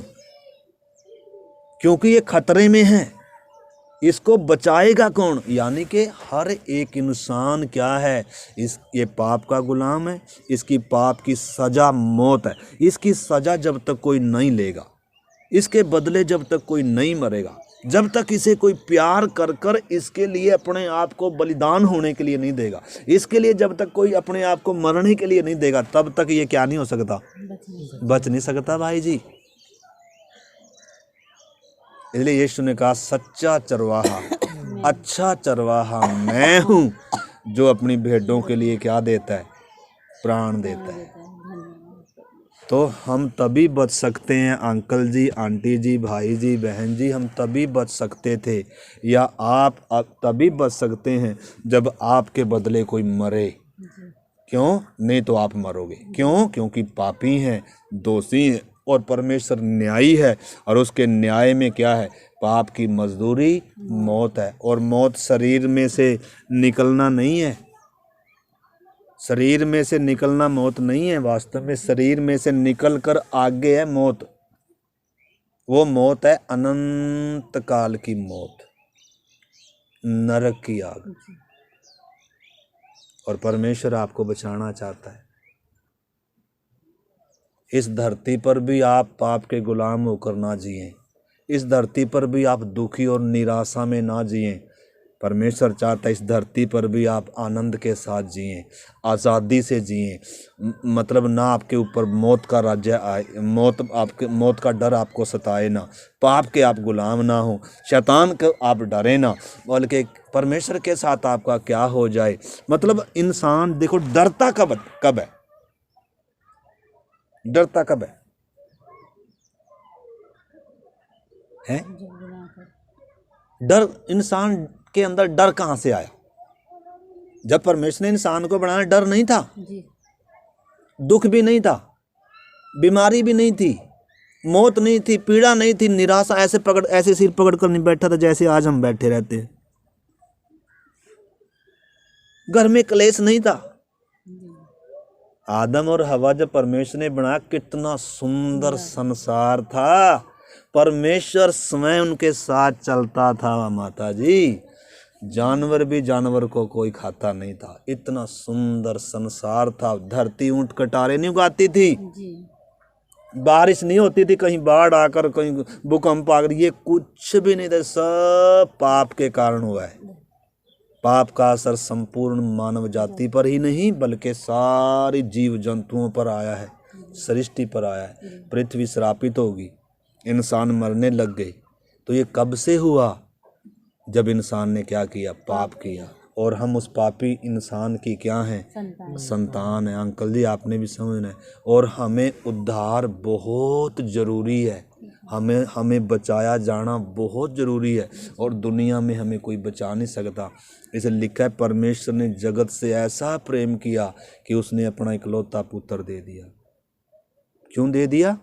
Speaker 1: क्योंकि ये खतरे में है, इसको बचाएगा कौन? यानी कि हर एक इंसान क्या है? ये पाप का गुलाम है, इसकी पाप की सजा मौत है। इसकी सजा जब तक कोई नहीं लेगा, इसके बदले जब तक कोई नहीं मरेगा, जब तक इसे कोई प्यार कर कर इसके लिए अपने आप को बलिदान होने के लिए नहीं देगा, इसके लिए जब तक कोई अपने आप को मरने के लिए नहीं देगा, तब तक ये क्या नहीं हो सकता? बच नहीं सकता भाई जी। इसलिए यीशु ने कहा, सच्चा चरवाहा, अच्छा चरवाहा मैं हूँ, जो अपनी भेड़ों के लिए क्या देता है? प्राण देता है। तो हम तभी बच सकते हैं अंकल जी, आंटी जी, भाई जी, बहन जी, हम तभी बच सकते थे, या आप तभी बच सकते हैं जब आपके बदले कोई मरे। क्यों? नहीं तो आप मरोगे। क्यों? क्योंकि पापी हैं, दोषी हैं, और परमेश्वर न्यायी है, और उसके न्याय में क्या है? पाप की मजदूरी मौत है। और मौत शरीर में से निकलना नहीं है, शरीर में से निकलना मौत नहीं है। वास्तव में शरीर में से निकल कर आगे है मौत। वो मौत है अनंत काल की मौत, नरक की आग। और परमेश्वर आपको बचाना चाहता है। इस धरती पर भी आप पाप के गुलाम होकर ना जिएं, इस धरती पर भी आप दुखी और निराशा में ना जिएं। परमेश्वर चाहता है इस धरती पर भी आप आनंद के साथ जिएं, आज़ादी से जिएं। मतलब ना आपके ऊपर मौत का राज्य आए, मौत का डर आपको सताए ना, पाप के आप गुलाम ना हो, शैतान को आप डरे ना, बल्कि परमेश्वर के साथ आपका क्या हो जाए। मतलब इंसान देखो डरता कब है? डरता कब है? है।
Speaker 2: जब बनाकर
Speaker 1: डर, इंसान के अंदर डर कहाँ से आया? जब परमेश्वर ने इंसान को बनाया डर नहीं था,
Speaker 2: जी
Speaker 1: दुख भी नहीं था, बीमारी भी नहीं थी, मौत नहीं थी, पीड़ा नहीं थी, निराशा ऐसे सिर पकड़ कर नहीं बैठा था जैसे आज हम बैठे रहते हैं। घर में क्लेश नहीं था। आदम और हवा जब परमेश्वर ने बनाया, कितना सुंदर संसार था। परमेश्वर स्वयं उनके साथ चलता था माता जी। जानवर भी जानवर को कोई खाता नहीं था। इतना सुंदर संसार था। धरती ऊंट कटारे नहीं उगाती थी,
Speaker 2: जी
Speaker 1: बारिश नहीं होती थी, कहीं बाढ़ आकर कहीं भूकंप आकर, ये कुछ भी नहीं था। सब पाप के कारण हुआ है। पाप का असर संपूर्ण मानव जाति पर ही नहीं बल्कि सारी जीव जंतुओं पर आया है, सृष्टि पर आया है। पृथ्वी श्रापित होगी, इंसान मरने लग गए। तो ये कब से हुआ? जब इंसान ने क्या किया? पाप किया। और हम उस पापी इंसान की क्या हैं? संतान है। अंकल जी आपने भी समझना है। और हमें उद्धार बहुत ज़रूरी है। हमें बचाया जाना बहुत ज़रूरी है। और दुनिया में हमें कोई बचा नहीं सकता। इसे लिखा है, परमेश्वर ने जगत से ऐसा प्रेम किया कि उसने अपना इकलौता पुत्र दे दिया। क्यों दे दिया?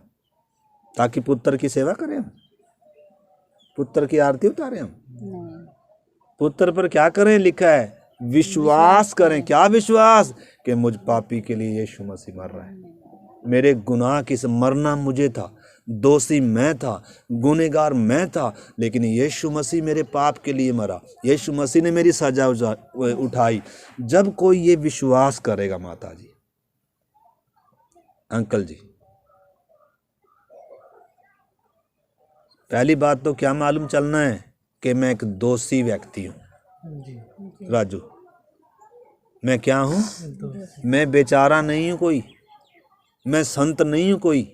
Speaker 1: ताकि पुत्र की सेवा करें हम, पुत्र की आरती उतारें हम।
Speaker 2: नहीं
Speaker 1: पुत्र पर क्या करें? लिखा है विश्वास करें। क्या विश्वास? कि मुझ पापी के लिए यीशु मसीह मर रहा है। मेरे गुनाह की से मरना मुझे था, दोषी मैं था, गुनहगार मैं था, लेकिन यीशु मसीह मेरे पाप के लिए मरा। यीशु मसीह ने मेरी सजा उठाई। जब कोई ये विश्वास करेगा माता जी, अंकल जी, पहली बात तो क्या मालूम चलना है कि मैं एक दोषी व्यक्ति हूँ।
Speaker 2: जी
Speaker 1: राजू, मैं क्या हूँ? मैं बेचारा नहीं हूँ कोई, मैं संत नहीं हूँ कोई,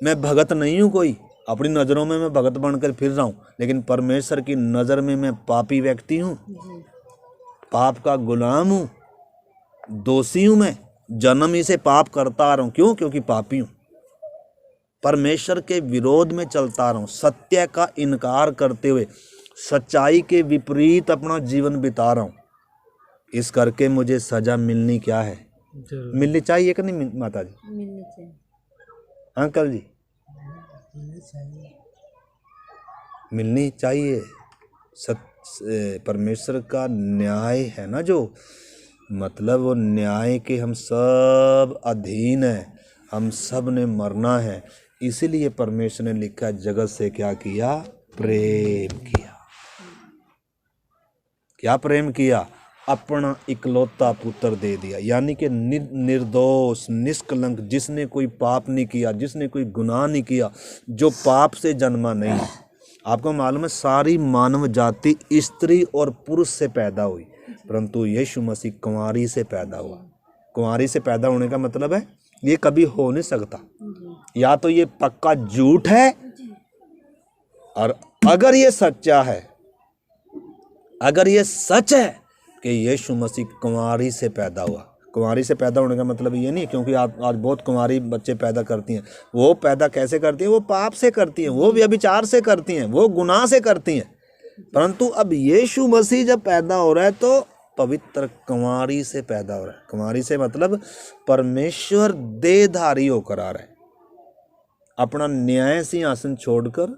Speaker 1: मैं भगत नहीं हूँ कोई। अपनी नज़रों में मैं भगत बनकर फिर रहा हूँ, लेकिन परमेश्वर की नज़र में मैं पापी व्यक्ति हूँ,
Speaker 2: जी
Speaker 1: पाप का गुलाम हूँ, दोषी हूँ। मैं जन्म ही से पाप करता आ रहा हूँ। क्यों? क्योंकि पापी हूँ, परमेश्वर के विरोध में चलता रहा हूँ, सत्य का इनकार करते हुए सच्चाई के विपरीत अपना जीवन बिता रहा हूँ। इस करके मुझे सजा मिलनी क्या है? मिलनी चाहिए कि नहीं माता जी?
Speaker 2: मिलनी चाहिए।
Speaker 1: अंकल जी, मिलनी चाहिए। परमेश्वर का न्याय है ना, जो मतलब वो न्याय के हम सब अधीन हैं। हम सब ने मरना है। इसीलिए परमेश्वर ने लिखा, जगत से क्या किया? प्रेम किया। क्या प्रेम किया? अपना इकलौता पुत्र दे दिया। यानी कि निर्दोष, निष्कलंक, जिसने कोई पाप नहीं किया, जिसने कोई गुनाह नहीं किया, जो पाप से जन्मा नहीं। आपको मालूम है, सारी मानव जाति स्त्री और पुरुष से पैदा हुई, परंतु यीशु मसीह कुंवारी से पैदा हुआ। कुंवारी से पैदा होने का मतलब है ये कभी हो नहीं सकता। या तो ये पक्का झूठ है, और अगर ये सच्चा है, अगर ये सच है कि यीशु मसीह कुंवारी से पैदा हुआ। कुंवारी से पैदा होने का मतलब ये नहीं, क्योंकि आप आज बहुत कुंवारी बच्चे पैदा करती हैं। वो पैदा कैसे करती हैं? वो पाप से करती हैं, वो व्यभिचार से करती हैं, वो गुनाह से करती हैं। परंतु अब यीशु मसीह जब पैदा हो रहा है तो पवित्र कुंवारी से पैदा हो रहा है। कुंवारी से मतलब परमेश्वर देहधारी होकर आ रहा है। अपना न्याय सिंहासन छोड़कर,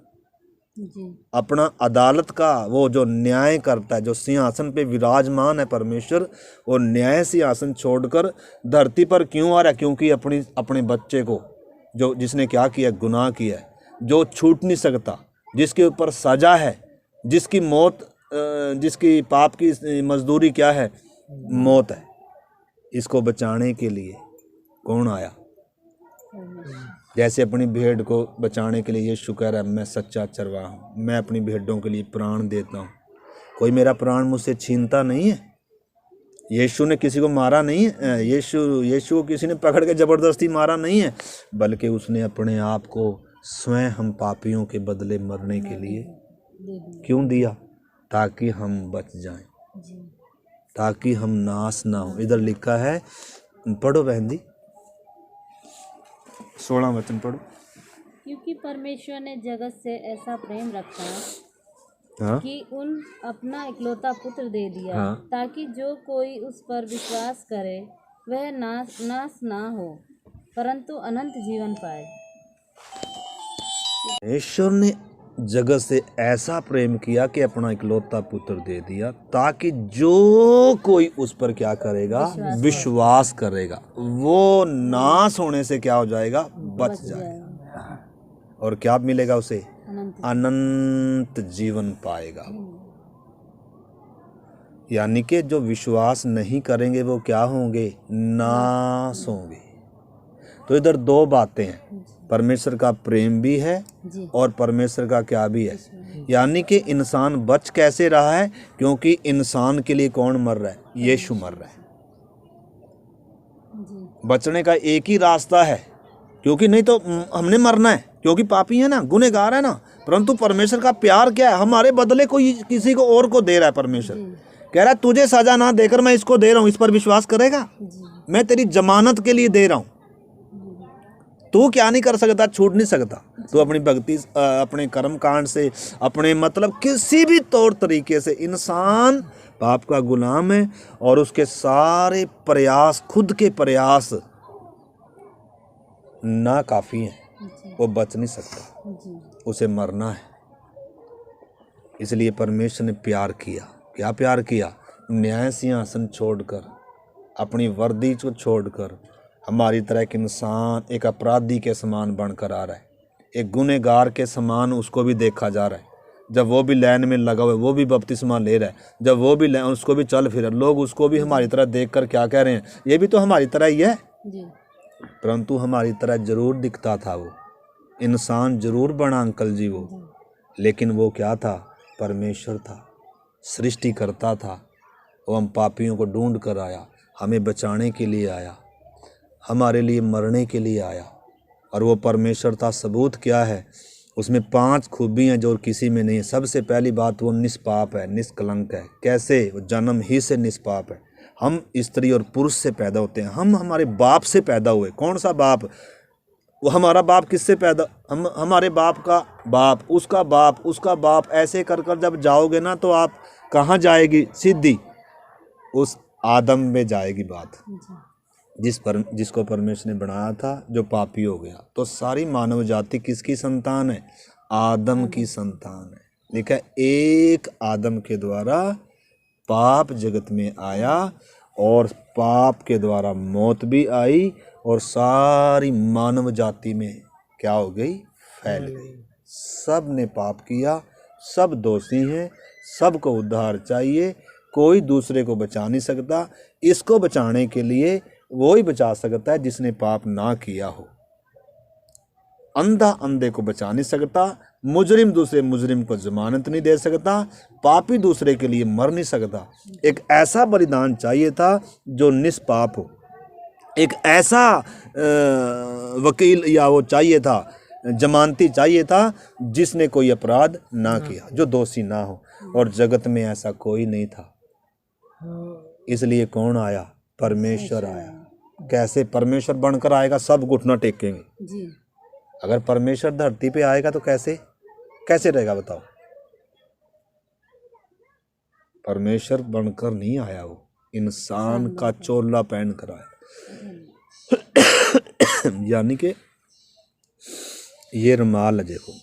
Speaker 2: जी
Speaker 1: अपना अदालत का वो जो न्याय करता है, जो सिंहासन पे विराजमान है परमेश्वर, वो न्याय सिंहासन छोड़कर धरती पर क्यों आ रहा है? क्योंकि अपने बच्चे को, जो जिसने क्या किया? गुनाह किया है, जो छूट नहीं सकता, जिसके ऊपर सजा है, जिसकी मौत, जिसकी पाप की मजदूरी क्या है? मौत है। इसको बचाने के लिए कौन आया? जैसे अपनी भेड़ को बचाने के लिए यीशु कह रहा है, मैं सच्चा चरवाहा हूँ, मैं अपनी भेड़ों के लिए प्राण देता हूँ, कोई मेरा प्राण मुझसे छीनता नहीं है। यीशु ने किसी को मारा नहीं है, यीशु को किसी ने पकड़ के ज़बरदस्ती मारा नहीं है, बल्कि उसने अपने आप को स्वयं हम पापियों के बदले मरने के लिए क्यों दिया? ताकि हम बच जाएं, ताकि हम नाश ना हो। इधर लिखा है, पढ़ो बहन जी, 16 वचन पढ़ो।
Speaker 3: क्योंकि परमेश्वर ने जगत से ऐसा प्रेम रखा
Speaker 1: हाँ
Speaker 3: कि उन अपना इकलौता पुत्र दे दिया,
Speaker 1: हाँ।
Speaker 3: ताकि जो कोई उस पर विश्वास करे वह नाश ना हो, परंतु अनंत जीवन पाए।
Speaker 1: ईश्वर ने जगत से ऐसा प्रेम किया कि अपना इकलौता पुत्र दे दिया, ताकि जो कोई उस पर क्या करेगा, विश्वास करेगा, वो नाश होने से क्या हो जाएगा, बच जाएगा। और क्या मिलेगा उसे, अनंत जीवन पाएगा। यानी कि जो विश्वास नहीं करेंगे वो क्या होंगे, नाश होंगे। तो इधर दो बातें हैं, परमेश्वर का प्रेम भी है और परमेश्वर का क्या भी है। यानी कि इंसान बच कैसे रहा है, क्योंकि इंसान के लिए कौन मर रहा है, यीशु मर रहा है। बचने का एक ही रास्ता है, क्योंकि नहीं तो हमने मरना है, क्योंकि पापी है ना, गुनहगार है ना। परंतु परमेश्वर का प्यार क्या है, हमारे बदले कोई किसी को और को दे रहा है। परमेश्वर कह रहा है तुझे सजा ना देकर मैं इसको दे रहा हूँ, इस पर विश्वास करेगा, मैं तेरी जमानत के लिए दे रहा हूँ। तू क्या नहीं कर सकता, छूट नहीं सकता। तो अपनी भक्ति, अपने कर्म कांड से, अपने मतलब किसी भी तौर तरीके से इंसान पाप का गुलाम है, और उसके सारे प्रयास, खुद के प्रयास ना काफ़ी हैं, वो बच नहीं सकता, उसे मरना है। इसलिए परमेश्वर ने प्यार किया। क्या प्यार किया, न्याय सिंहासन छोड़कर, अपनी वर्दी को छोड़कर हमारी तरह एक इंसान, एक अपराधी के समान बनकर आ रहा है, एक गुनहगार के समान उसको भी देखा जा रहा है। जब वो भी लाइन में लगा हुआ है, वो भी बपतिस्मा ले रहा है, जब वो भी उसको भी चल फिर, लोग उसको भी हमारी तरह देखकर क्या कह रहे हैं, ये भी तो हमारी तरह ही है। परंतु हमारी तरह जरूर दिखता था, वो इंसान जरूर बना अंकल जी वो, लेकिन वो क्या था, परमेश्वर था, सृष्टि करता था। वो हम पापियों को ढूंढ कर आया, हमें बचाने के लिए आया, हमारे लिए मरने के लिए आया। और वो परमेश्वर था। सबूत क्या है, उसमें 5 खूबियाँ जो किसी में नहीं है। सबसे पहली बात, वो निष्पाप है, निष्कलंक है। कैसे, वो जन्म ही से निष्पाप है। हम स्त्री और पुरुष से पैदा होते हैं, हम हमारे बाप से पैदा हुए। कौन सा बाप, वो हमारा बाप किससे पैदा, हम हमारे बाप का बाप, उसका बाप, उसका बाप, ऐसे कर कर जब जाओगे ना तो आप कहाँ जाएगी, सीधी उस आदम में जाएगी बात, जिसको परमेश्वर ने बनाया था, जो पापी हो गया। तो सारी मानव जाति किसकी संतान है, आदम की संतान है। लिखा है एक आदम के द्वारा पाप जगत में आया, और पाप के द्वारा मौत भी आई, और सारी मानव जाति में क्या हो गई, फैल गई। सब ने पाप किया, सब दोषी हैं, सबको उद्धार चाहिए, कोई दूसरे को बचा नहीं सकता। इसको बचाने के लिए वो ही बचा सकता है जिसने पाप ना किया हो। अंधा अंधे को बचा नहीं सकता, मुजरिम दूसरे मुजरिम को जमानत नहीं दे सकता, पापी दूसरे के लिए मर नहीं सकता। एक ऐसा बलिदान चाहिए था जो निष्पाप हो, एक ऐसा वकील या वो चाहिए था, जमानती चाहिए था, जिसने कोई अपराध ना किया, जो दोषी ना हो। और जगत में ऐसा कोई नहीं था। इसलिए कौन आया, परमेश्वर आया। कैसे परमेश्वर बनकर आएगा, सब घुटना टेकेंगे जी। अगर परमेश्वर धरती पे आएगा तो कैसे रहेगा बताओ। परमेश्वर बनकर नहीं आया, वो इंसान का चोला पहन कर आया। यानी कि ये रुमाल है, देखो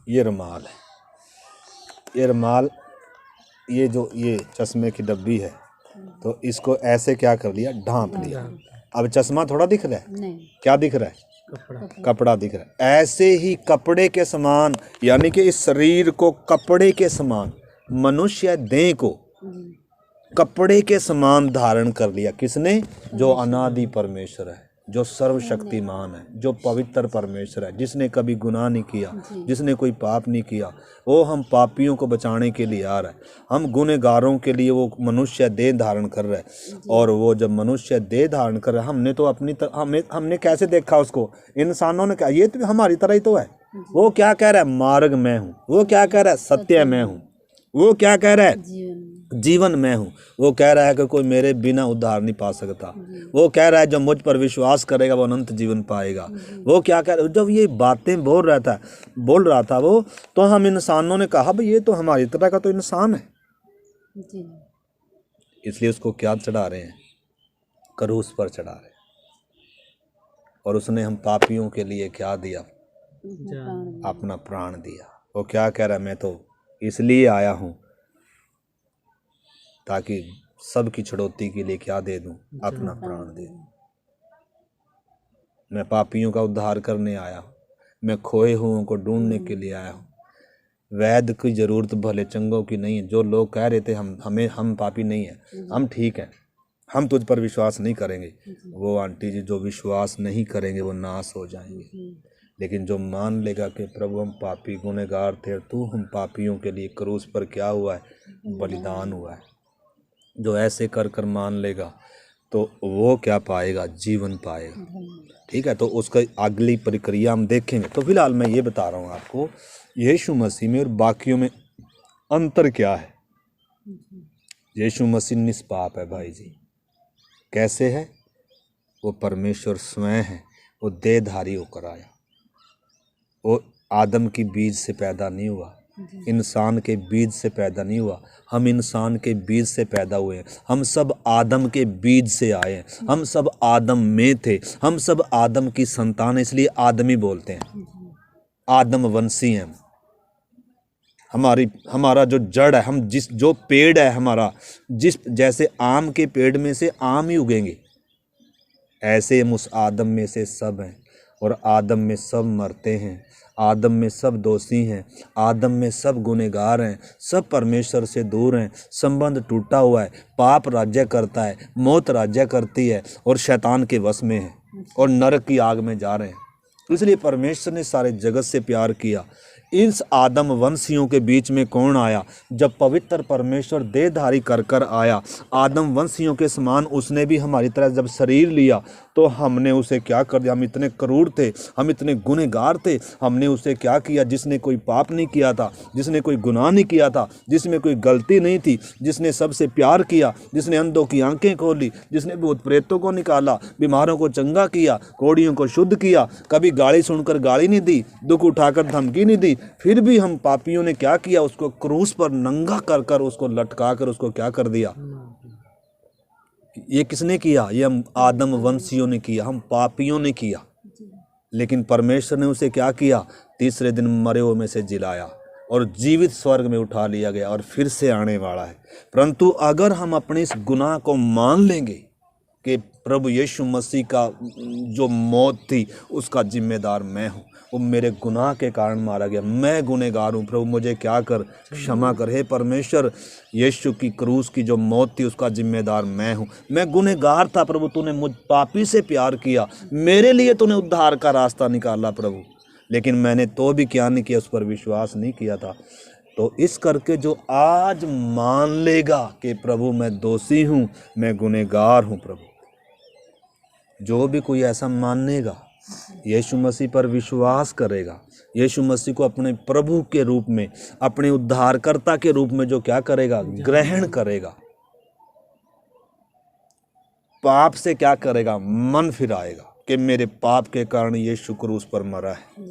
Speaker 1: ये रुमाल है, ये रुमाल, ये जो ये चश्मे की डब्बी है, तो इसको ऐसे क्या कर लिया, ढांप लिया। अब चश्मा थोड़ा दिख रहा है नहीं। क्या दिख रहा है, कपड़ा दिख रहा है। ऐसे ही कपड़े के समान, यानी कि इस शरीर को कपड़े के समान, मनुष्य देह को कपड़े के समान धारण कर लिया। किसने, जो अनादि परमेश्वर है, जो सर्वशक्तिमान है, जो पवित्र परमेश्वर है, जिसने कभी गुनाह नहीं किया, जिसने कोई पाप नहीं किया। वो हम पापियों को बचाने के लिए आ रहा है, हम गुनहगारों के लिए वो मनुष्य देह धारण कर रहा है। और वो जब मनुष्य देह धारण कर रहा है, हमने तो अपनी हमने कैसे देखा उसको, इंसानों ने क्या, ये तो हमारी तरह ही तो है। वो क्या कह रहा है, मार्ग मैं हूँ। वो क्या कह रहा है, सत्य मैं हूँ। वो क्या कह रहा है, जीवन मैं हूँ। वो कह रहा है कि कोई मेरे बिना उद्धार नहीं पा सकता। वो कह रहा है जो मुझ पर विश्वास करेगा वो अनंत जीवन पाएगा। वो क्या कह रहा, जब ये बातें बोल रहा था वो, तो हम इंसानों ने कहा भाई ये तो हमारी तरह का तो इंसान है,
Speaker 3: जी
Speaker 1: इसलिए उसको क्या चढ़ा रहे हैं, क्रूस पर चढ़ा रहे हैं। और उसने हम पापियों के लिए क्या दिया, अपना प्राण दिया। वो क्या कह रहा है, मैं तो इसलिए आया हूँ ताकि सबकी छुड़ौती के लिए क्या दे दूं, अपना प्राण दे दूं। मैं पापियों का उद्धार करने आया हूँ, मैं खोए हुओं को ढूंढने के लिए आया हूँ। वैद्य की जरूरत भले चंगों की नहीं है। जो लोग कह रहे थे हम पापी नहीं है, हम ठीक है, हम तुझ पर विश्वास नहीं करेंगे, वो आंटी जी जो विश्वास नहीं करेंगे वो नाश हो जाएंगे। लेकिन जो मान लेगा कि प्रभु हम पापी गुनहगार थे, तू हम पापियों के लिए क्रूस पर क्या हुआ है, बलिदान हुआ है, जो ऐसे कर कर मान लेगा तो वो क्या पाएगा, जीवन पाएगा। ठीक है, तो उसका अगली प्रक्रिया हम देखेंगे। तो फिलहाल मैं ये बता रहा हूँ आपको यीशु मसीह में और बाकियों में अंतर क्या है। यीशु मसीह निष्पाप है भाई जी। कैसे है, वो परमेश्वर स्वयं है, वो देहधारी होकर आया। वो आदम की बीज से पैदा नहीं हुआ, इंसान के बीज से पैदा नहीं हुआ। हम इंसान के बीज से पैदा हुए हैं। हम सब आदम के बीज से आए हैं। हम सब आदम में थे, हम सब आदम की संतान, इसलिए आदमी बोलते हैं, आदम वंशी हैं। हमारा जो जड़ है, हम जो पेड़ है हमारा, जैसे आम के पेड़ में से आम ही उगेंगे, ऐसे हम उस आदम में से सब हैं। और आदम में सब मरते हैं, आदम में सब दोषी हैं, आदम में सब गुनहगार हैं, सब परमेश्वर से दूर हैं। संबंध टूटा हुआ है, पाप राज्य करता है, मौत राज्य करती है और शैतान के वश में है और नरक की आग में जा रहे हैं। इसलिए परमेश्वर ने सारे जगत से प्यार किया। इस आदम वंशियों के बीच में कौन आया, जब पवित्र परमेश्वर देहधारी कर कर आया, आदम वंशियों के समान उसने भी हमारी तरह जब शरीर लिया, तो हमने उसे क्या कर दिया। हम इतने क्रूर थे, हम इतने गुनहगार थे, हमने उसे क्या किया, जिसने कोई पाप नहीं किया था, जिसने कोई गुनाह नहीं किया था, जिसमें कोई गलती नहीं थी, जिसने सबसे प्यार किया, जिसने अंधों की आंखें खोली, जिसने भूत प्रेतों को निकाला, बीमारों को चंगा किया, कोढ़ियों को शुद्ध किया, कभी गाली सुनकर गाली नहीं दी, दुख उठाकर धमकी नहीं दी। फिर भी हम पापियों ने क्या किया, उसको क्रूस पर नंगा कर कर, उसको लटका कर उसको क्या कर दिया। ये किसने किया, ये हम आदम वंशियों ने किया, हम पापियों ने किया। लेकिन परमेश्वर ने उसे क्या किया, तीसरे दिन मरे हुए में से जिलाया और जीवित स्वर्ग में उठा लिया गया और फिर से आने वाला है। परंतु अगर हम अपने इस गुनाह को मान लेंगे कि प्रभु यीशु मसीह का जो मौत थी उसका जिम्मेदार मैं हूँ, वो मेरे गुनाह के कारण मारा गया, मैं गुनहगार हूँ, प्रभु मुझे क्या कर, क्षमा कर। हे परमेश्वर, यीशु की क्रूस की जो मौत थी उसका जिम्मेदार मैं हूँ, मैं गुनहगार था प्रभु, तूने मुझ पापी से प्यार किया, मेरे लिए तूने उद्धार का रास्ता निकाला प्रभु, लेकिन मैंने तो भी क्या नहीं किया, उस पर विश्वास नहीं किया था। तो इस करके जो आज मान लेगा कि प्रभु मैं दोषी हूँ, मैं गुनहगार हूँ प्रभु, जो भी कोई ऐसा मानेगा, यीशु मसीह पर विश्वास करेगा, यीशु मसीह को अपने प्रभु के रूप में, अपने उद्धारकर्ता के रूप में जो क्या करेगा, ग्रहण करेगा, पाप से क्या करेगा, मन फिराएगा कि मेरे पाप के कारण यीशु क्रूस पर मरा है।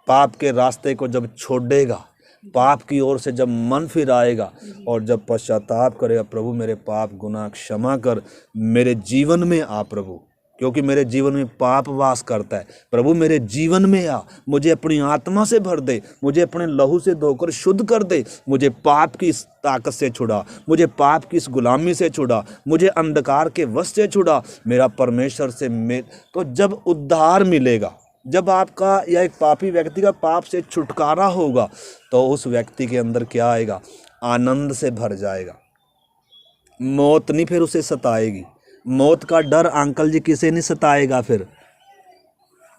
Speaker 1: पाप के रास्ते को जब छोड़ेगा, पाप की ओर से जब मन फिराएगा और जब पश्चाताप करेगा, प्रभु मेरे पाप गुनाह क्षमा कर, मेरे जीवन में आ प्रभु, क्योंकि मेरे जीवन में पाप वास करता है, प्रभु मेरे जीवन में आ, मुझे अपनी आत्मा से भर दे, मुझे अपने लहू से धोकर शुद्ध कर दे, मुझे पाप की इस ताकत से छुड़ा, मुझे पाप की इस गुलामी से छुड़ा, मुझे अंधकार के वश से छुड़ा, मेरा परमेश्वर से तो जब उद्धार मिलेगा, जब आपका या एक पापी व्यक्ति का पाप से छुटकारा होगा, तो उस व्यक्ति के अंदर क्या आएगा, आनंद से भर जाएगा। मौत नहीं फिर उसे सताएगी। मौत का डर अंकल जी किसे नहीं सताएगा, फिर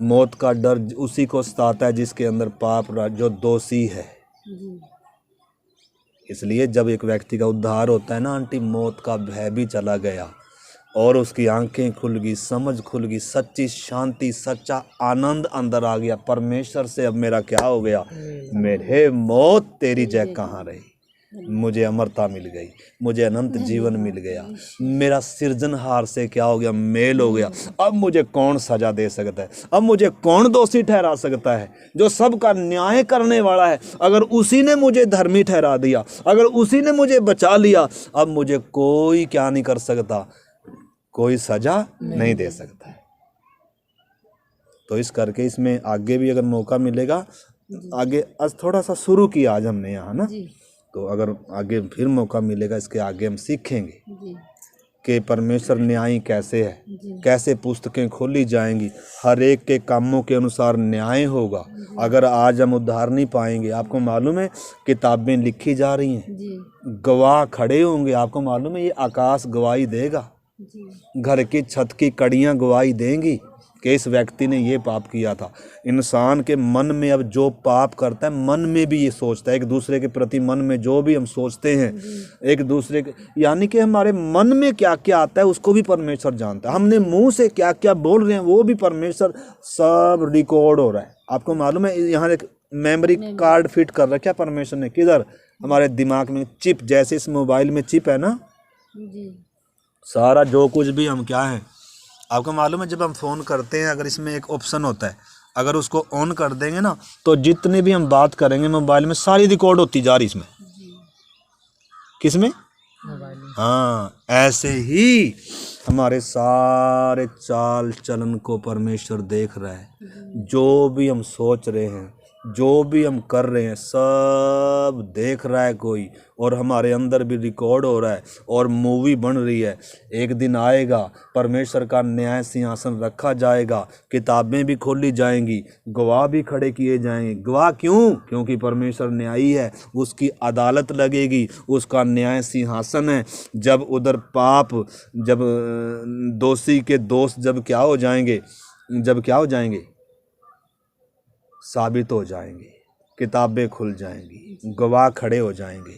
Speaker 1: मौत का डर उसी को सताता है जिसके अंदर पाप जो दोषी है। इसलिए जब एक व्यक्ति का उद्धार होता है ना आंटी, मौत का भय भी चला गया और उसकी आंखें खुल गई, समझ खुल गई, सच्ची शांति, सच्चा आनंद अंदर आ गया। परमेश्वर से अब मेरा क्या हो गया, मेरे मौत तेरी जय कहाँ रही, मुझे अमरता मिल गई, मुझे अनंत जीवन मिल गया, मेरा सृजनहार से क्या हो गया, मेल हो गया। अब मुझे कौन सजा दे सकता है, अब मुझे कौन दोषी ठहरा सकता है? जो सबका न्याय करने वाला है, अगर उसी ने मुझे धर्मी ठहरा दिया, अगर उसी ने मुझे बचा लिया, अब मुझे कोई क्या नहीं कर सकता, कोई सजा नहीं दे सकता है। तो इस करके इसमें आगे भी अगर मौका मिलेगा, आगे आज थोड़ा सा शुरू किया आज हमने यहाँ ना,
Speaker 3: जी
Speaker 1: तो अगर आगे फिर मौका मिलेगा इसके आगे हम सीखेंगे
Speaker 3: जी
Speaker 1: कि परमेश्वर न्यायी कैसे है,
Speaker 3: जी
Speaker 1: कैसे पुस्तकें खोली जाएंगी, हर एक के कामों के अनुसार न्याय होगा। अगर आज हम उद्धार नहीं पाएंगे, आपको मालूम है किताबें लिखी जा रही हैं,
Speaker 3: जी
Speaker 1: गवाह खड़े होंगे, आपको मालूम है ये आकाश गवाही देगा,
Speaker 3: जी
Speaker 1: घर की छत की कड़ियां गवाही देंगी कि इस व्यक्ति ने ये पाप किया था। इंसान के मन में अब जो पाप करता है, मन में भी ये सोचता है, एक दूसरे के प्रति मन में जो भी हम सोचते हैं, एक दूसरे के, यानी कि हमारे मन में क्या क्या आता है उसको भी परमेश्वर जानता है। हमने मुंह से क्या क्या बोल रहे हैं वो भी परमेश्वर सब रिकॉर्ड हो रहा है। आपको मालूम है यहाँ एक मेमोरी कार्ड फिट कर रखा है परमेश्वर ने, किधर? हमारे दिमाग में चिप, जैसे इस मोबाइल में चिप है ना,
Speaker 3: जी
Speaker 1: सारा जो कुछ भी हम क्या है, आपको मालूम है जब हम फ़ोन करते हैं, अगर इसमें एक ऑप्शन होता है, अगर उसको ऑन कर देंगे ना, तो जितने भी हम बात करेंगे मोबाइल में सारी रिकॉर्ड होती जा रही इसमें। किसमें?
Speaker 2: मोबाइल में।
Speaker 1: हाँ, ऐसे ही हमारे सारे चाल चलन को परमेश्वर देख रहा है। जो भी हम सोच रहे हैं, जो भी हम कर रहे हैं, सब देख रहा है कोई, और हमारे अंदर भी रिकॉर्ड हो रहा है और मूवी बन रही है। एक दिन आएगा, परमेश्वर का न्याय सिंहासन रखा जाएगा, किताबें भी खोली जाएंगी, गवाह भी खड़े किए जाएंगे। गवाह क्यों? क्योंकि परमेश्वर न्यायी है, उसकी अदालत लगेगी, उसका न्याय सिंहासन है। जब उधर पाप, जब दोषी के दोष जब क्या हो जाएंगे, जब क्या हो जाएंगे, साबित हो जाएंगे, किताबें खुल जाएंगी, गवाह खड़े हो जाएंगे।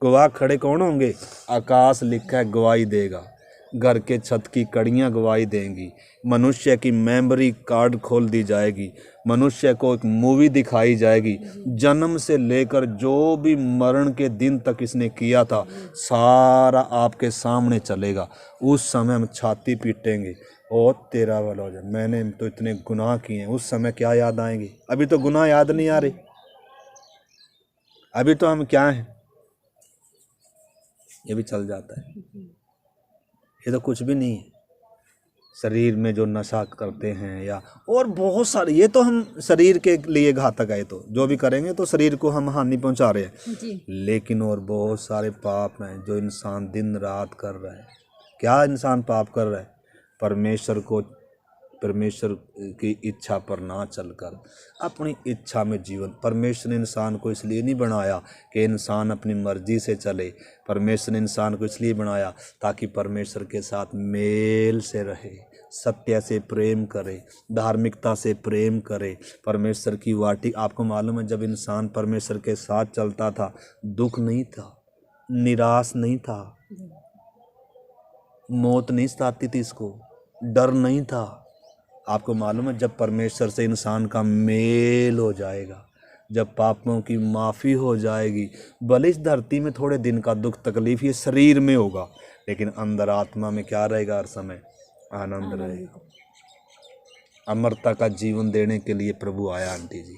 Speaker 1: गवाह खड़े कौन होंगे? आकाश लिखा है गवाही देगा, घर के छत की कड़ियां गवाही देंगी, मनुष्य की मेमोरी कार्ड खोल दी जाएगी, मनुष्य को एक मूवी दिखाई जाएगी, जन्म से लेकर जो भी मरण के दिन तक इसने किया था सारा आपके सामने चलेगा। उस समय हम छाती पीटेंगे, और तेरा वाला हो जाए, मैंने तो इतने गुनाह किए हैं। उस समय क्या याद आएंगे? अभी तो गुनाह याद नहीं आ रहे, अभी तो हम क्या हैं, ये भी चल जाता है, ये तो कुछ भी नहीं है। शरीर में जो नशा करते हैं या और बहुत सारे, ये तो हम शरीर के लिए घातक है, तो जो भी करेंगे तो शरीर को हम हानि पहुंचा रहे हैं।
Speaker 3: जी
Speaker 1: लेकिन और बहुत सारे पाप हैं जो इंसान दिन रात कर रहा है। क्या इंसान पाप कर रहा है? परमेश्वर की इच्छा पर ना चलकर अपनी इच्छा में जीवन। परमेश्वर ने इंसान को इसलिए नहीं बनाया कि इंसान अपनी मर्जी से चले। परमेश्वर ने इंसान को इसलिए बनाया ताकि परमेश्वर के साथ मेल से रहे, सत्य से प्रेम करे, धार्मिकता से प्रेम करे। परमेश्वर की वाटी, आपको मालूम है जब इंसान परमेश्वर के साथ चलता था, दुख नहीं था, निराश नहीं था, मौत नहीं सताती थी, इसको डर नहीं था। आपको मालूम है जब परमेश्वर से इंसान का मेल हो जाएगा, जब पापों की माफ़ी हो जाएगी, भले इस धरती में थोड़े दिन का दुख तकलीफ ये शरीर में होगा, लेकिन अंदर आत्मा में क्या रहेगा? हर समय आनंद रहेगा। अमरता का जीवन देने के लिए प्रभु आया। आंटी जी,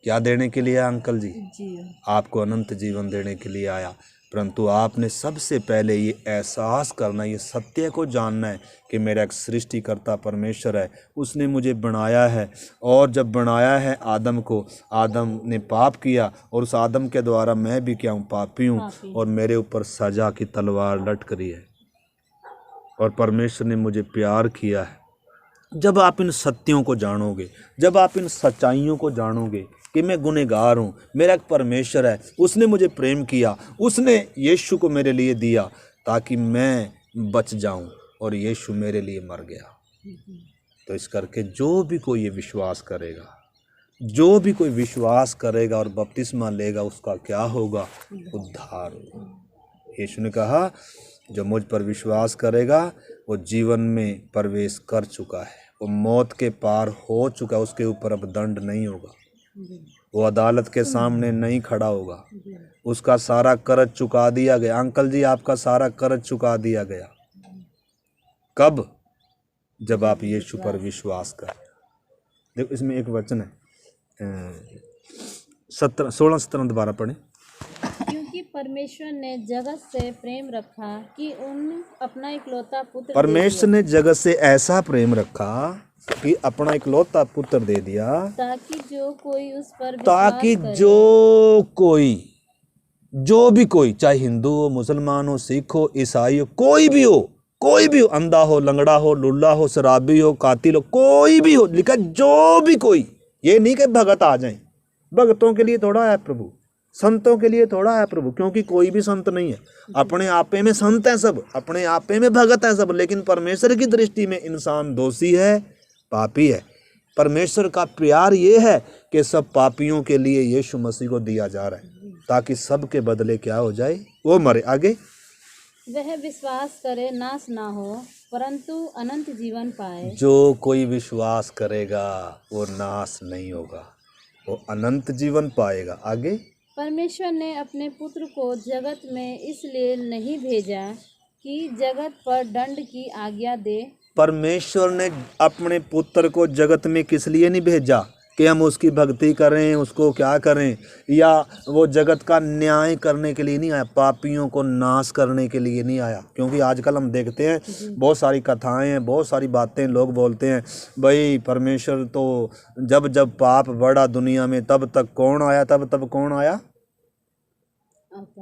Speaker 1: क्या देने के लिए आया? अंकल जी, आपको अनंत जीवन देने के लिए आया। परंतु आपने सबसे पहले ये एहसास करना, ये सत्य को जानना है कि मेरा एक सृष्टिकर्ता परमेश्वर है, उसने मुझे बनाया है। और जब बनाया है आदम को, आदम ने पाप किया और उस आदम के द्वारा मैं भी क्या हूँ? पापी हूँ, और मेरे ऊपर सजा की तलवार लटक रही है, और परमेश्वर ने मुझे प्यार किया है। जब आप इन सत्यों को जानोगे, जब आप इन सच्चाइयों को जानोगे कि मैं गुनहगार हूँ, मेरा एक परमेश्वर है, उसने मुझे प्रेम किया, उसने यीशु को मेरे लिए दिया ताकि मैं बच जाऊँ, और यीशु मेरे लिए मर गया। तो इस करके जो भी कोई ये विश्वास करेगा, जो भी कोई विश्वास करेगा और बपतिस्मा लेगा, उसका क्या होगा? उद्धार होगा। यीशु ने कहा जो मुझ पर विश्वास करेगा वो जीवन में प्रवेश कर चुका है, वो मौत के पार हो चुका है, उसके ऊपर अब दंड नहीं होगा। वो अदालत के सामने नहीं खड़ा होगा, उसका सारा कर्ज चुका दिया गया। अंकल जी आपका सारा कर्ज चुका दिया गया। कब? जब आप यीशु पर विश्वास करें। देखो इसमें एक वचन है 16-17 दोबारा पढ़ें।
Speaker 3: क्योंकि परमेश्वर ने जगत से प्रेम रखा कि उन अपना इकलौता पुत्र
Speaker 1: परमेश्वर ने जगत से ऐसा प्रेम रखा कि अपना इकलौता पुत्र दे दिया,
Speaker 3: ताकि जो कोई उस पर
Speaker 1: ताकि जो भी कोई चाहे हिंदू हो, मुसलमान हो, सिख हो, ईसाई हो, कोई भी हो, अंधा हो, लंगड़ा हो, लुल्ला हो, शराबी हो, कातिल हो, कोई भी हो, लिखा जो भी कोई। ये नहीं कि भगत आ जाएं। भगतों के लिए थोड़ा है प्रभु, संतों के लिए थोड़ा है प्रभु, क्योंकि कोई भी संत नहीं है। अपने आपे में संत हैं सब, अपने आपे में भगत हैं सब, लेकिन परमेश्वर की दृष्टि में इंसान दोषी है, पापी है। परमेश्वर का प्यार ये है कि सब पापियों के लिए यीशु मसीह को दिया जा रहा है, ताकि सबके बदले क्या हो जाए, वो मरे। आगे,
Speaker 3: वह विश्वास करे नाश ना हो परंतु अनंत जीवन पाए।
Speaker 1: जो कोई विश्वास करेगा वो नाश नहीं होगा, वो अनंत जीवन पाएगा। आगे,
Speaker 3: परमेश्वर ने अपने पुत्र को जगत में इसलिए नहीं भेजा कि जगत पर दंड की आज्ञा दे।
Speaker 1: परमेश्वर ने अपने पुत्र को जगत में किस लिए नहीं भेजा कि हम उसकी भक्ति करें, उसको क्या करें, या वो जगत का न्याय करने के लिए नहीं आया, पापियों को नाश करने के लिए नहीं आया। क्योंकि आजकल हम देखते हैं बहुत सारी कथाएं हैं, बहुत सारी बातें लोग बोलते हैं, भाई परमेश्वर तो जब जब पाप बढ़ा दुनिया में तब तक कौन आया, तब कौन आया,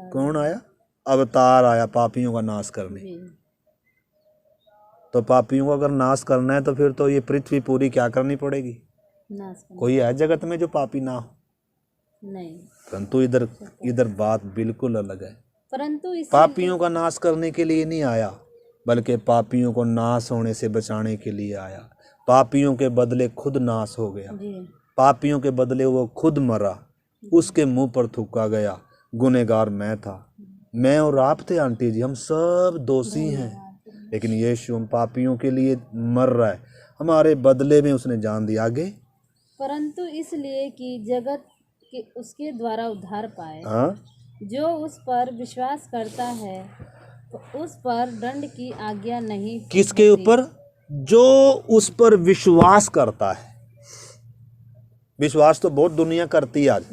Speaker 1: कौन आया, अवतार आया पापियों का नाश करने। तो पापियों को अगर नाश करना है तो फिर तो ये पृथ्वी पूरी क्या करनी पड़ेगी, कोई है जगत में जो पापी ना हो?
Speaker 3: नहीं।
Speaker 1: परंतु इधर बात बिल्कुल अलग है।
Speaker 3: परंतु
Speaker 1: पापियों का नाश करने के लिए नहीं आया, बल्कि पापियों को नाश होने से बचाने के लिए आया। पापियों के बदले खुद नाश हो गया, पापियों के बदले वो खुद मरा, उसके मुंह पर थूका गया। गुनहगार मैं था, मैं और आप थे आंटी जी, हम सब दोषी हैं, लेकिन यीशु हम पापियों के लिए मर रहा है, हमारे बदले में उसने जान दी। आगे,
Speaker 3: परंतु इसलिए कि जगत के उसके द्वारा उद्धार पाए।
Speaker 1: हाँ,
Speaker 3: जो उस पर विश्वास करता है उस पर दंड की आज्ञा नहीं।
Speaker 1: किसके ऊपर? जो उस पर विश्वास करता है। विश्वास तो बहुत दुनिया करती है आज,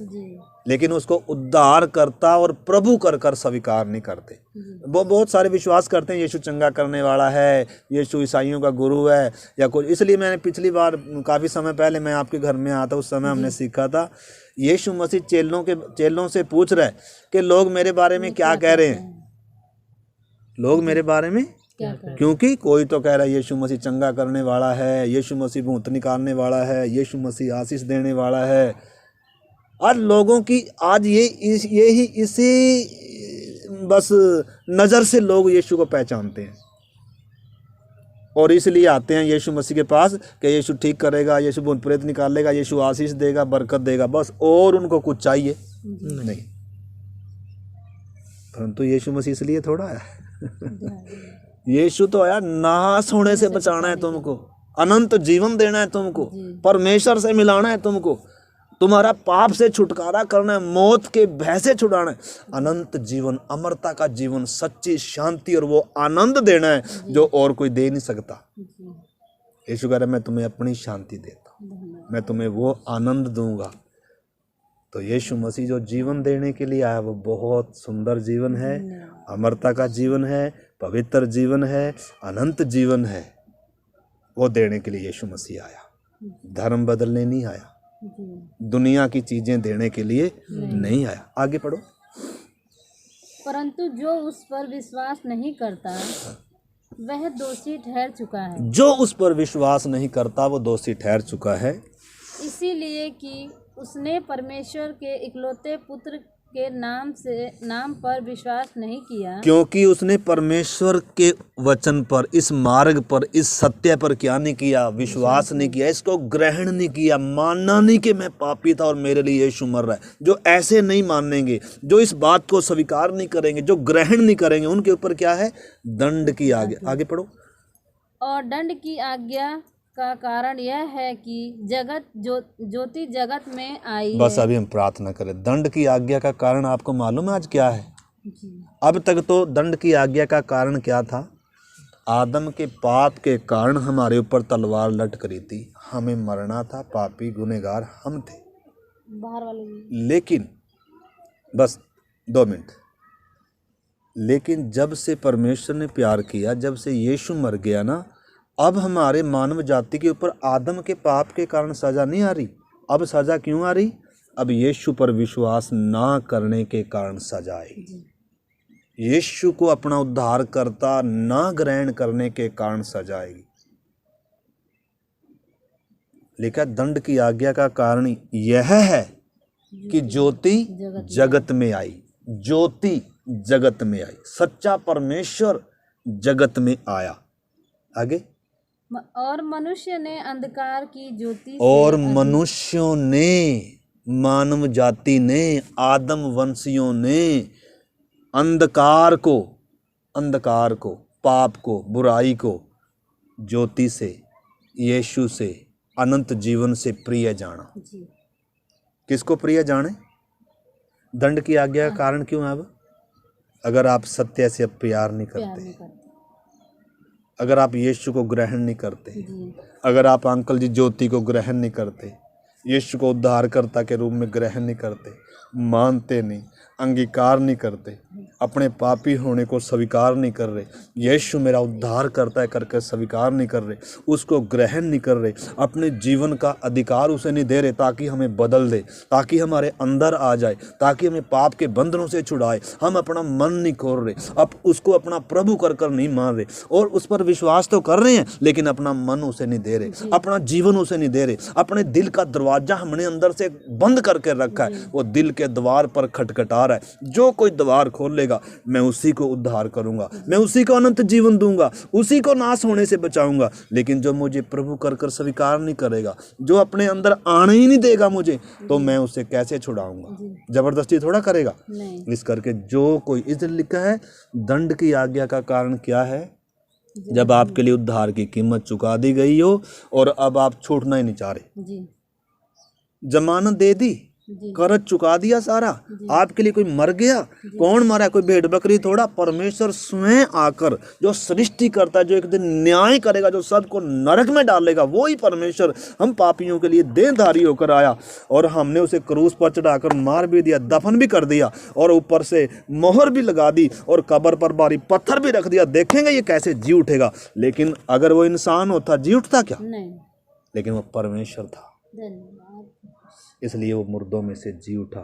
Speaker 1: लेकिन उसको उद्धार करता और प्रभु कर कर स्वीकार नहीं करते। वो बहुत सारे विश्वास करते हैं यीशु चंगा करने वाला है, यीशु ईसाइयों का गुरु है या कुछ। इसलिए मैंने पिछली बार काफ़ी समय पहले मैं आपके घर में आया था, उस समय हमने सीखा था यीशु मसीह चेलों से पूछ रहे कि लोग मेरे बारे में क्या कह रहे हैं, लोग मेरे बारे में क्योंकि कोई तो कह रहा है यीशु मसीह चंगा करने वाला है, यीशु मसीह भूत निकालने वाला है, यीशु मसीह आशीष देने वाला है। आज लोगों की आज यही इसी बस नज़र से लोग यीशु को पहचानते हैं और इसलिए आते हैं यीशु मसीह के पास कि यीशु ठीक करेगा, यीशु भूत प्रेत निकालेगा, यीशु आशीष देगा, बरकत देगा, बस। और उनको कुछ चाहिए नहीं। परंतु यीशु मसीह इसलिए थोड़ा आया यीशु तो आया नाश होने से बचाना है तुमको, अनंत जीवन देना है तुमको, परमेश्वर से मिलाना है तुमको, तुम्हारा पाप से छुटकारा करना है, मौत के भय से छुड़ाना है, अनंत जीवन, अमरता का जीवन, सच्ची शांति और वो आनंद देना है जो और कोई दे नहीं सकता। यीशु कह रहा है मैं तुम्हें अपनी शांति देता हूँ, मैं तुम्हें वो आनंद दूंगा। तो यीशु मसीह जो जीवन देने के लिए आया वो बहुत सुंदर जीवन है, अमरता का जीवन है, पवित्र जीवन है, अनंत जीवन है। वो देने के लिए यीशु मसीह आया, धर्म बदलने नहीं आया, दुनिया की चीजें देने के लिए नहीं आया। आगे पढ़ो।
Speaker 3: परंतु जो उस पर विश्वास नहीं करता वह दोषी ठहर चुका है।
Speaker 1: जो उस पर विश्वास नहीं करता वो दोषी ठहर चुका है,
Speaker 3: इसीलिए कि उसने परमेश्वर के इकलौते पुत्र के नाम पर विश्वास नहीं किया।
Speaker 1: क्योंकि उसने परमेश्वर के वचन पर, इस मार्ग पर, इस सत्य पर क्या नहीं किया, विश्वास नहीं किया, इसको ग्रहण नहीं किया, मानना नहीं कि मैं पापी था और मेरे लिए यीशु मर रहा है। जो ऐसे नहीं मानेंगे, जो इस बात को स्वीकार नहीं करेंगे, जो ग्रहण नहीं करेंगे, उनके ऊपर क्या है, दंड की आज्ञा। आगे पढ़ो।
Speaker 3: और दंड की आज्ञा का कारण यह है कि ज्योति जगत में आई
Speaker 1: बस
Speaker 3: है।
Speaker 1: अभी हम प्रार्थना करें। दंड की आज्ञा का कारण आपको मालूम है आज क्या है?
Speaker 3: जी।
Speaker 1: अब तक तो दंड की आज्ञा का कारण क्या था? आदम के पाप के कारण हमारे ऊपर तलवार लटक रही थी, हमें मरना था, पापी गुनहगार हम थे।
Speaker 3: बाहर वाले भी।
Speaker 1: लेकिन बस 2 मिनट, लेकिन जब से परमेश्वर ने प्यार किया, जब से यीशु मर गया ना, अब हमारे मानव जाति के ऊपर आदम के पाप के कारण सजा नहीं आ रही। अब सजा क्यों आ रही? अब यीशु पर विश्वास ना करने के कारण सजा आएगी।
Speaker 3: जी।
Speaker 1: यीशु को अपना उद्धारकर्ता ना ग्रहण करने के कारण सजा आएगी। लिखा दंड की आज्ञा का कारण यह है कि ज्योति जगत में आई। ज्योति जगत में आई, सच्चा परमेश्वर जगत में आया। आगे,
Speaker 3: और मनुष्य ने अंधकार की ज्योति से
Speaker 1: और मनुष्यों ने, मानव जाति ने, आदम वंशियों ने अंधकार को, पाप को, बुराई को ज्योति से, यीशु से, अनंत जीवन से प्रिय जाना।
Speaker 3: जी।
Speaker 1: किसको प्रिय जाने? दंड की आज्ञा का कारण क्यों है? अब अगर आप सत्य से प्यार नहीं
Speaker 3: प्यार
Speaker 1: करते,
Speaker 3: नहीं करते।
Speaker 1: अगर आप यीशु को ग्रहण नहीं करते,
Speaker 3: जी।
Speaker 1: अगर आप अंकल जी ज्योति को ग्रहण नहीं करते, यीशु को उद्धारकर्ता के रूप में ग्रहण नहीं करते, मानते नहीं, अंगीकार नहीं करते, अपने पापी होने को स्वीकार नहीं कर रहे, यीशु मेरा उद्धार करता है करके स्वीकार नहीं कर रहे, उसको ग्रहण नहीं कर रहे, अपने जीवन का अधिकार उसे नहीं दे रहे ताकि हमें बदल दे, ताकि हमारे अंदर आ जाए, ताकि हमें पाप के बंधनों से छुड़ाए, हम अपना मन नहीं खोल रहे, अब उसको अपना प्रभु कर कर नहीं मान रहे, और उस पर विश्वास तो कर रहे हैं लेकिन अपना मन उसे नहीं दे रहे, अपना जीवन उसे नहीं दे रहे, अपने दिल का दरवाजा हमने अंदर से बंद करके रखा है, वो दिल के द्वार पर खटखटा रहा है। जो कोई द्वार खोलेगा मैं उसी को उद्धार करूंगा, मैं उसी को अनंत जीवन दूंगा, उसी को नाश होने से बचाऊंगा। लेकिन जो मुझे प्रभु कर कर स्वीकार नहीं करेगा, जो अपने अंदर आने ही नहीं देगा मुझे, तो मैं उसे कैसे छुड़ाऊंगा? जबरदस्ती थोड़ा करेगा।
Speaker 3: नहीं।
Speaker 1: इस करके जो कोई, इधर लिखा है दंड की आज्ञा का कारण क्या है? जब आपके लिए उद्धार की कीमत चुका दी गई हो और अब आप छूटना ही नहीं चाह रहे,
Speaker 3: जी।
Speaker 1: जमानत दे दी, कर्ज चुका दिया सारा, आपके लिए कोई मर गया, कौन मरा? कोई भेड़ बकरी थोड़ा, परमेश्वर स्वयं आकर, जो सृष्टि करता है, जो एक दिन न्याय करेगा, जो सबको नरक में डालेगा, वो ही परमेश्वर हम पापियों के लिए देहधारी होकर आया, और हमने उसे क्रूस पर चढ़ाकर मार भी दिया, दफन भी कर दिया, और ऊपर से मोहर भी लगा दी, और कब्र पर भारी पत्थर भी रख दिया। देखेंगे ये कैसे जी उठेगा। लेकिन अगर वो इंसान होता, जी उठता क्या?
Speaker 3: नहीं।
Speaker 1: लेकिन वो परमेश्वर था,
Speaker 3: धन्यवाद।
Speaker 1: इसलिए वो मुर्दों में से जी उठा,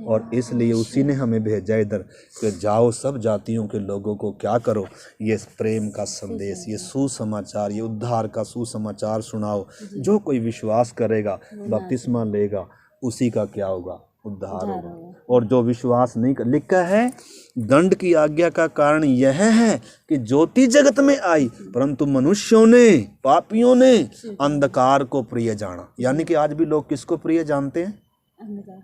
Speaker 1: और इसलिए उसी ने हमें भेजा इधर कि जाओ सब जातियों के लोगों को क्या करो, ये प्रेम का संदेश, ये सुसमाचार, ये उद्धार का सुसमाचार सुनाओ। जो कोई विश्वास करेगा, बपतिस्मा लेगा, उसी का क्या होगा? उद्धार होगा। और जो विश्वास नहीं कर, लिखा है दंड की आज्ञा का कारण यह है कि ज्योति जगत में आई, परंतु मनुष्यों ने, पापियों ने अंधकार को प्रिय जाना। यानी कि आज भी लोग किसको प्रिय जानते हैं?
Speaker 3: अंधकार।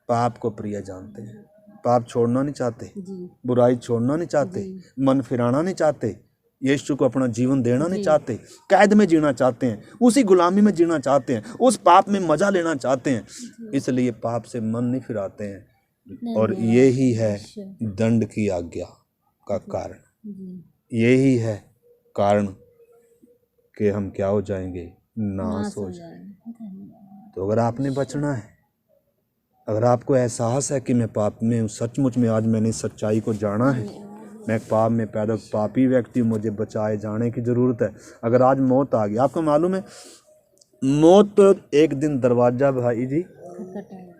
Speaker 1: पाप को प्रिय जानते हैं। पाप छोड़ना नहीं चाहते,
Speaker 3: जी।
Speaker 1: बुराई छोड़ना नहीं चाहते, मन फिराना नहीं चाहते, यीशु को अपना जीवन देना नहीं चाहते, कैद में जीना चाहते हैं, उसी गुलामी में जीना चाहते हैं, उस पाप में मजा लेना चाहते हैं, इसलिए पाप से मन नहीं फिराते हैं। और यही है दंड की आज्ञा का कारण, यही है कारण कि हम क्या हो जाएंगे? नाश हो जाएंगे। तो अगर आपने बचना है, अगर आपको एहसास है कि मैं पाप में हूँ, सचमुच में आज मैंने सच्चाई को जाना है, मैं पाप में पैदा पापी व्यक्ति, मुझे बचाए जाने की ज़रूरत है। अगर आज मौत आ गई, आपको मालूम है मौत एक दिन दरवाज़ा भाई जी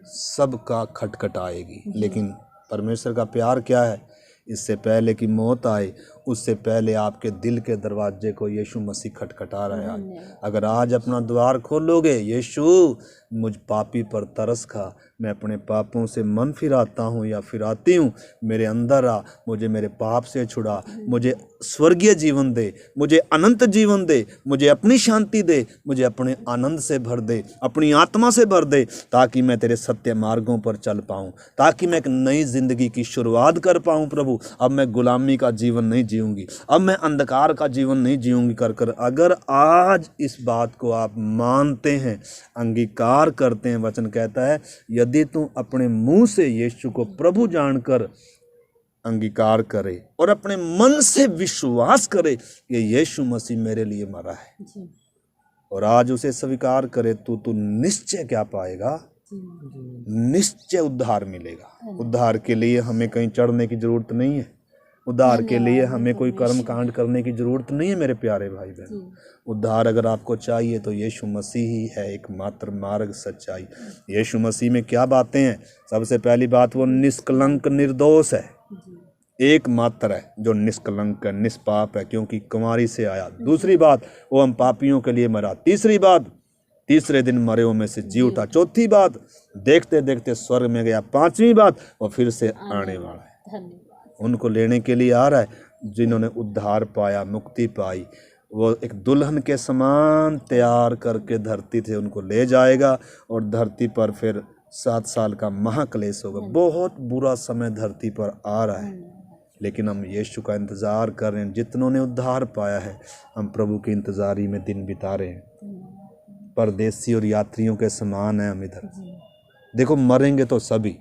Speaker 1: सबका खटखटाएगी, लेकिन परमेश्वर का प्यार क्या है? इससे पहले कि मौत आए, उससे पहले आपके दिल के दरवाजे को यीशु मसीह खटखटा रहा है। अगर आज अपना द्वार खोलोगे, यीशु मुझ पापी पर तरस खा, मैं अपने पापों से मन फिराता हूँ या फिराती हूँ, मेरे अंदर आ, मुझे मेरे पाप से छुड़ा, मुझे स्वर्गीय जीवन दे, मुझे अनंत जीवन दे, मुझे अपनी शांति दे, मुझे अपने आनंद से भर दे, अपनी आत्मा से भर दे, ताकि मैं तेरे सत्य मार्गों पर चल पाऊँ, ताकि मैं एक नई जिंदगी की शुरुआत कर पाऊँ। प्रभु, अब मैं गुलामी का जीवन नहीं जी जीऊंगी, अब मैं अंधकार का जीवन नहीं जीऊंगी कर कर। अगर आज इस बात को आप मानते हैं, अंगीकार करते हैं, वचन कहता है यदि तू अपने मुंह से यीशु को प्रभु जानकर अंगीकार करे और अपने मन से विश्वास करे कि यीशु मसीह मेरे लिए मरा है,
Speaker 3: जी
Speaker 1: और आज उसे स्वीकार करे, तू निश्चय क्या पाएगा? निश्चय उद्धार मिलेगा। उद्धार के लिए हमें कहीं चढ़ने की जरूरत नहीं है, उद्धार के लिए हमें कोई कर्म कांड करने की जरूरत नहीं है मेरे प्यारे भाई बहन। उद्धार अगर आपको चाहिए तो यीशु मसीह ही है एकमात्र मार्ग, सच्चाई। यीशु मसीह में क्या बातें हैं? सबसे पहली बात, वो निष्कलंक निर्दोष है, एकमात्र है जो निष्कलंक है, निष्पाप है, क्योंकि कुंवारी से आया। दूसरी बात, वो हम पापियों के लिए मरा। तीसरी बात, तीसरे दिन मरे में से जी उठा। चौथी बात, देखते देखते स्वर्ग में गया। पांचवी बात, वो फिर से आने वाला है।
Speaker 3: धन्यवाद।
Speaker 1: उनको लेने के लिए आ रहा है जिन्होंने उद्धार पाया, मुक्ति पाई। वो एक दुल्हन के समान तैयार करके धरती थे उनको ले जाएगा, और धरती पर फिर 7 साल का महाक्लेश होगा। बहुत बुरा समय धरती पर आ रहा है, लेकिन हम यीशु का इंतज़ार कर रहे हैं। जितनों ने उद्धार पाया है, हम प्रभु की इंतज़ारी में दिन बिता रहे हैं। परदेसी और यात्रियों के समान है हम इधर। देखो, मरेंगे तो सभी,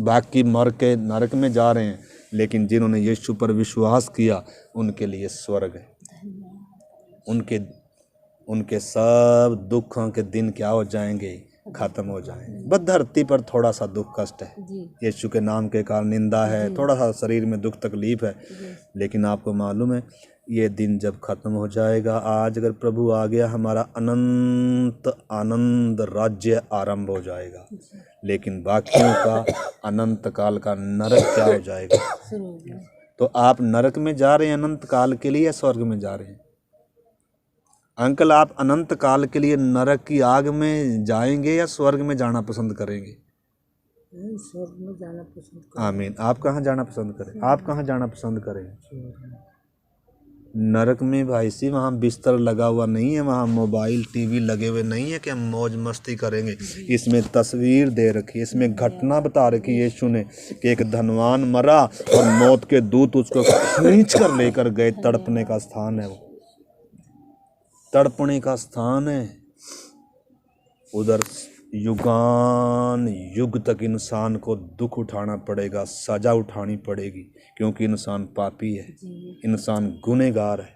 Speaker 1: बाकी मर के नरक में जा रहे हैं, लेकिन जिन्होंने यीशु पर विश्वास किया उनके लिए स्वर्ग है। उनके सब दुखों के दिन क्या हो जाएंगे? खत्म हो जाएंगे। बस धरती पर थोड़ा सा दुख कष्ट है, यीशु के नाम के कारण निंदा है, थोड़ा सा शरीर में दुख तकलीफ है, लेकिन आपको मालूम है ये दिन जब खत्म हो जाएगा, आज अगर प्रभु आ गया, हमारा अनंत आनंद राज्य आरंभ हो जाएगा। लेकिन बाकियों का अनंत काल का नरक क्या हो जाएगा? तो आप नरक में जा रहे हैं अनंत काल के लिए या स्वर्ग में जा रहे हैं? अंकल, आप अनंत काल के लिए नरक की आग में जाएंगे या स्वर्ग में जाना पसंद करेंगे?
Speaker 2: स्वर्ग में जाना पसंद
Speaker 1: आमीन। आप कहाँ जाना पसंद करें? आप कहाँ जाना पसंद करें? नरक में भाई सी, वहाँ बिस्तर लगा हुआ नहीं है, वहाँ मोबाइल टीवी लगे हुए नहीं है कि हम मौज मस्ती करेंगे। इसमें तस्वीर दे रखी है, इसमें घटना बता रखी है यीशु ने कि एक धनवान मरा और मौत के दूत उसको खींच कर लेकर गए। तड़पने का स्थान है वो, तड़पने का स्थान है। उधर युगान युग तक इंसान को दुख उठाना पड़ेगा, सजा उठानी पड़ेगी, क्योंकि इंसान पापी है, इंसान गुनहगार है।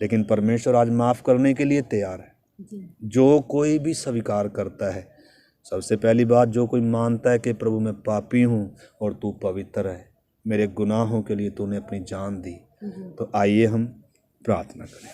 Speaker 1: लेकिन परमेश्वर आज माफ़ करने के लिए तैयार है। जो कोई भी स्वीकार करता है, सबसे पहली बात, जो कोई मानता है कि प्रभु मैं पापी हूँ और तू पवित्र है, मेरे गुनाहों के लिए तूने अपनी जान दी, तो आइए हम प्रार्थना करें।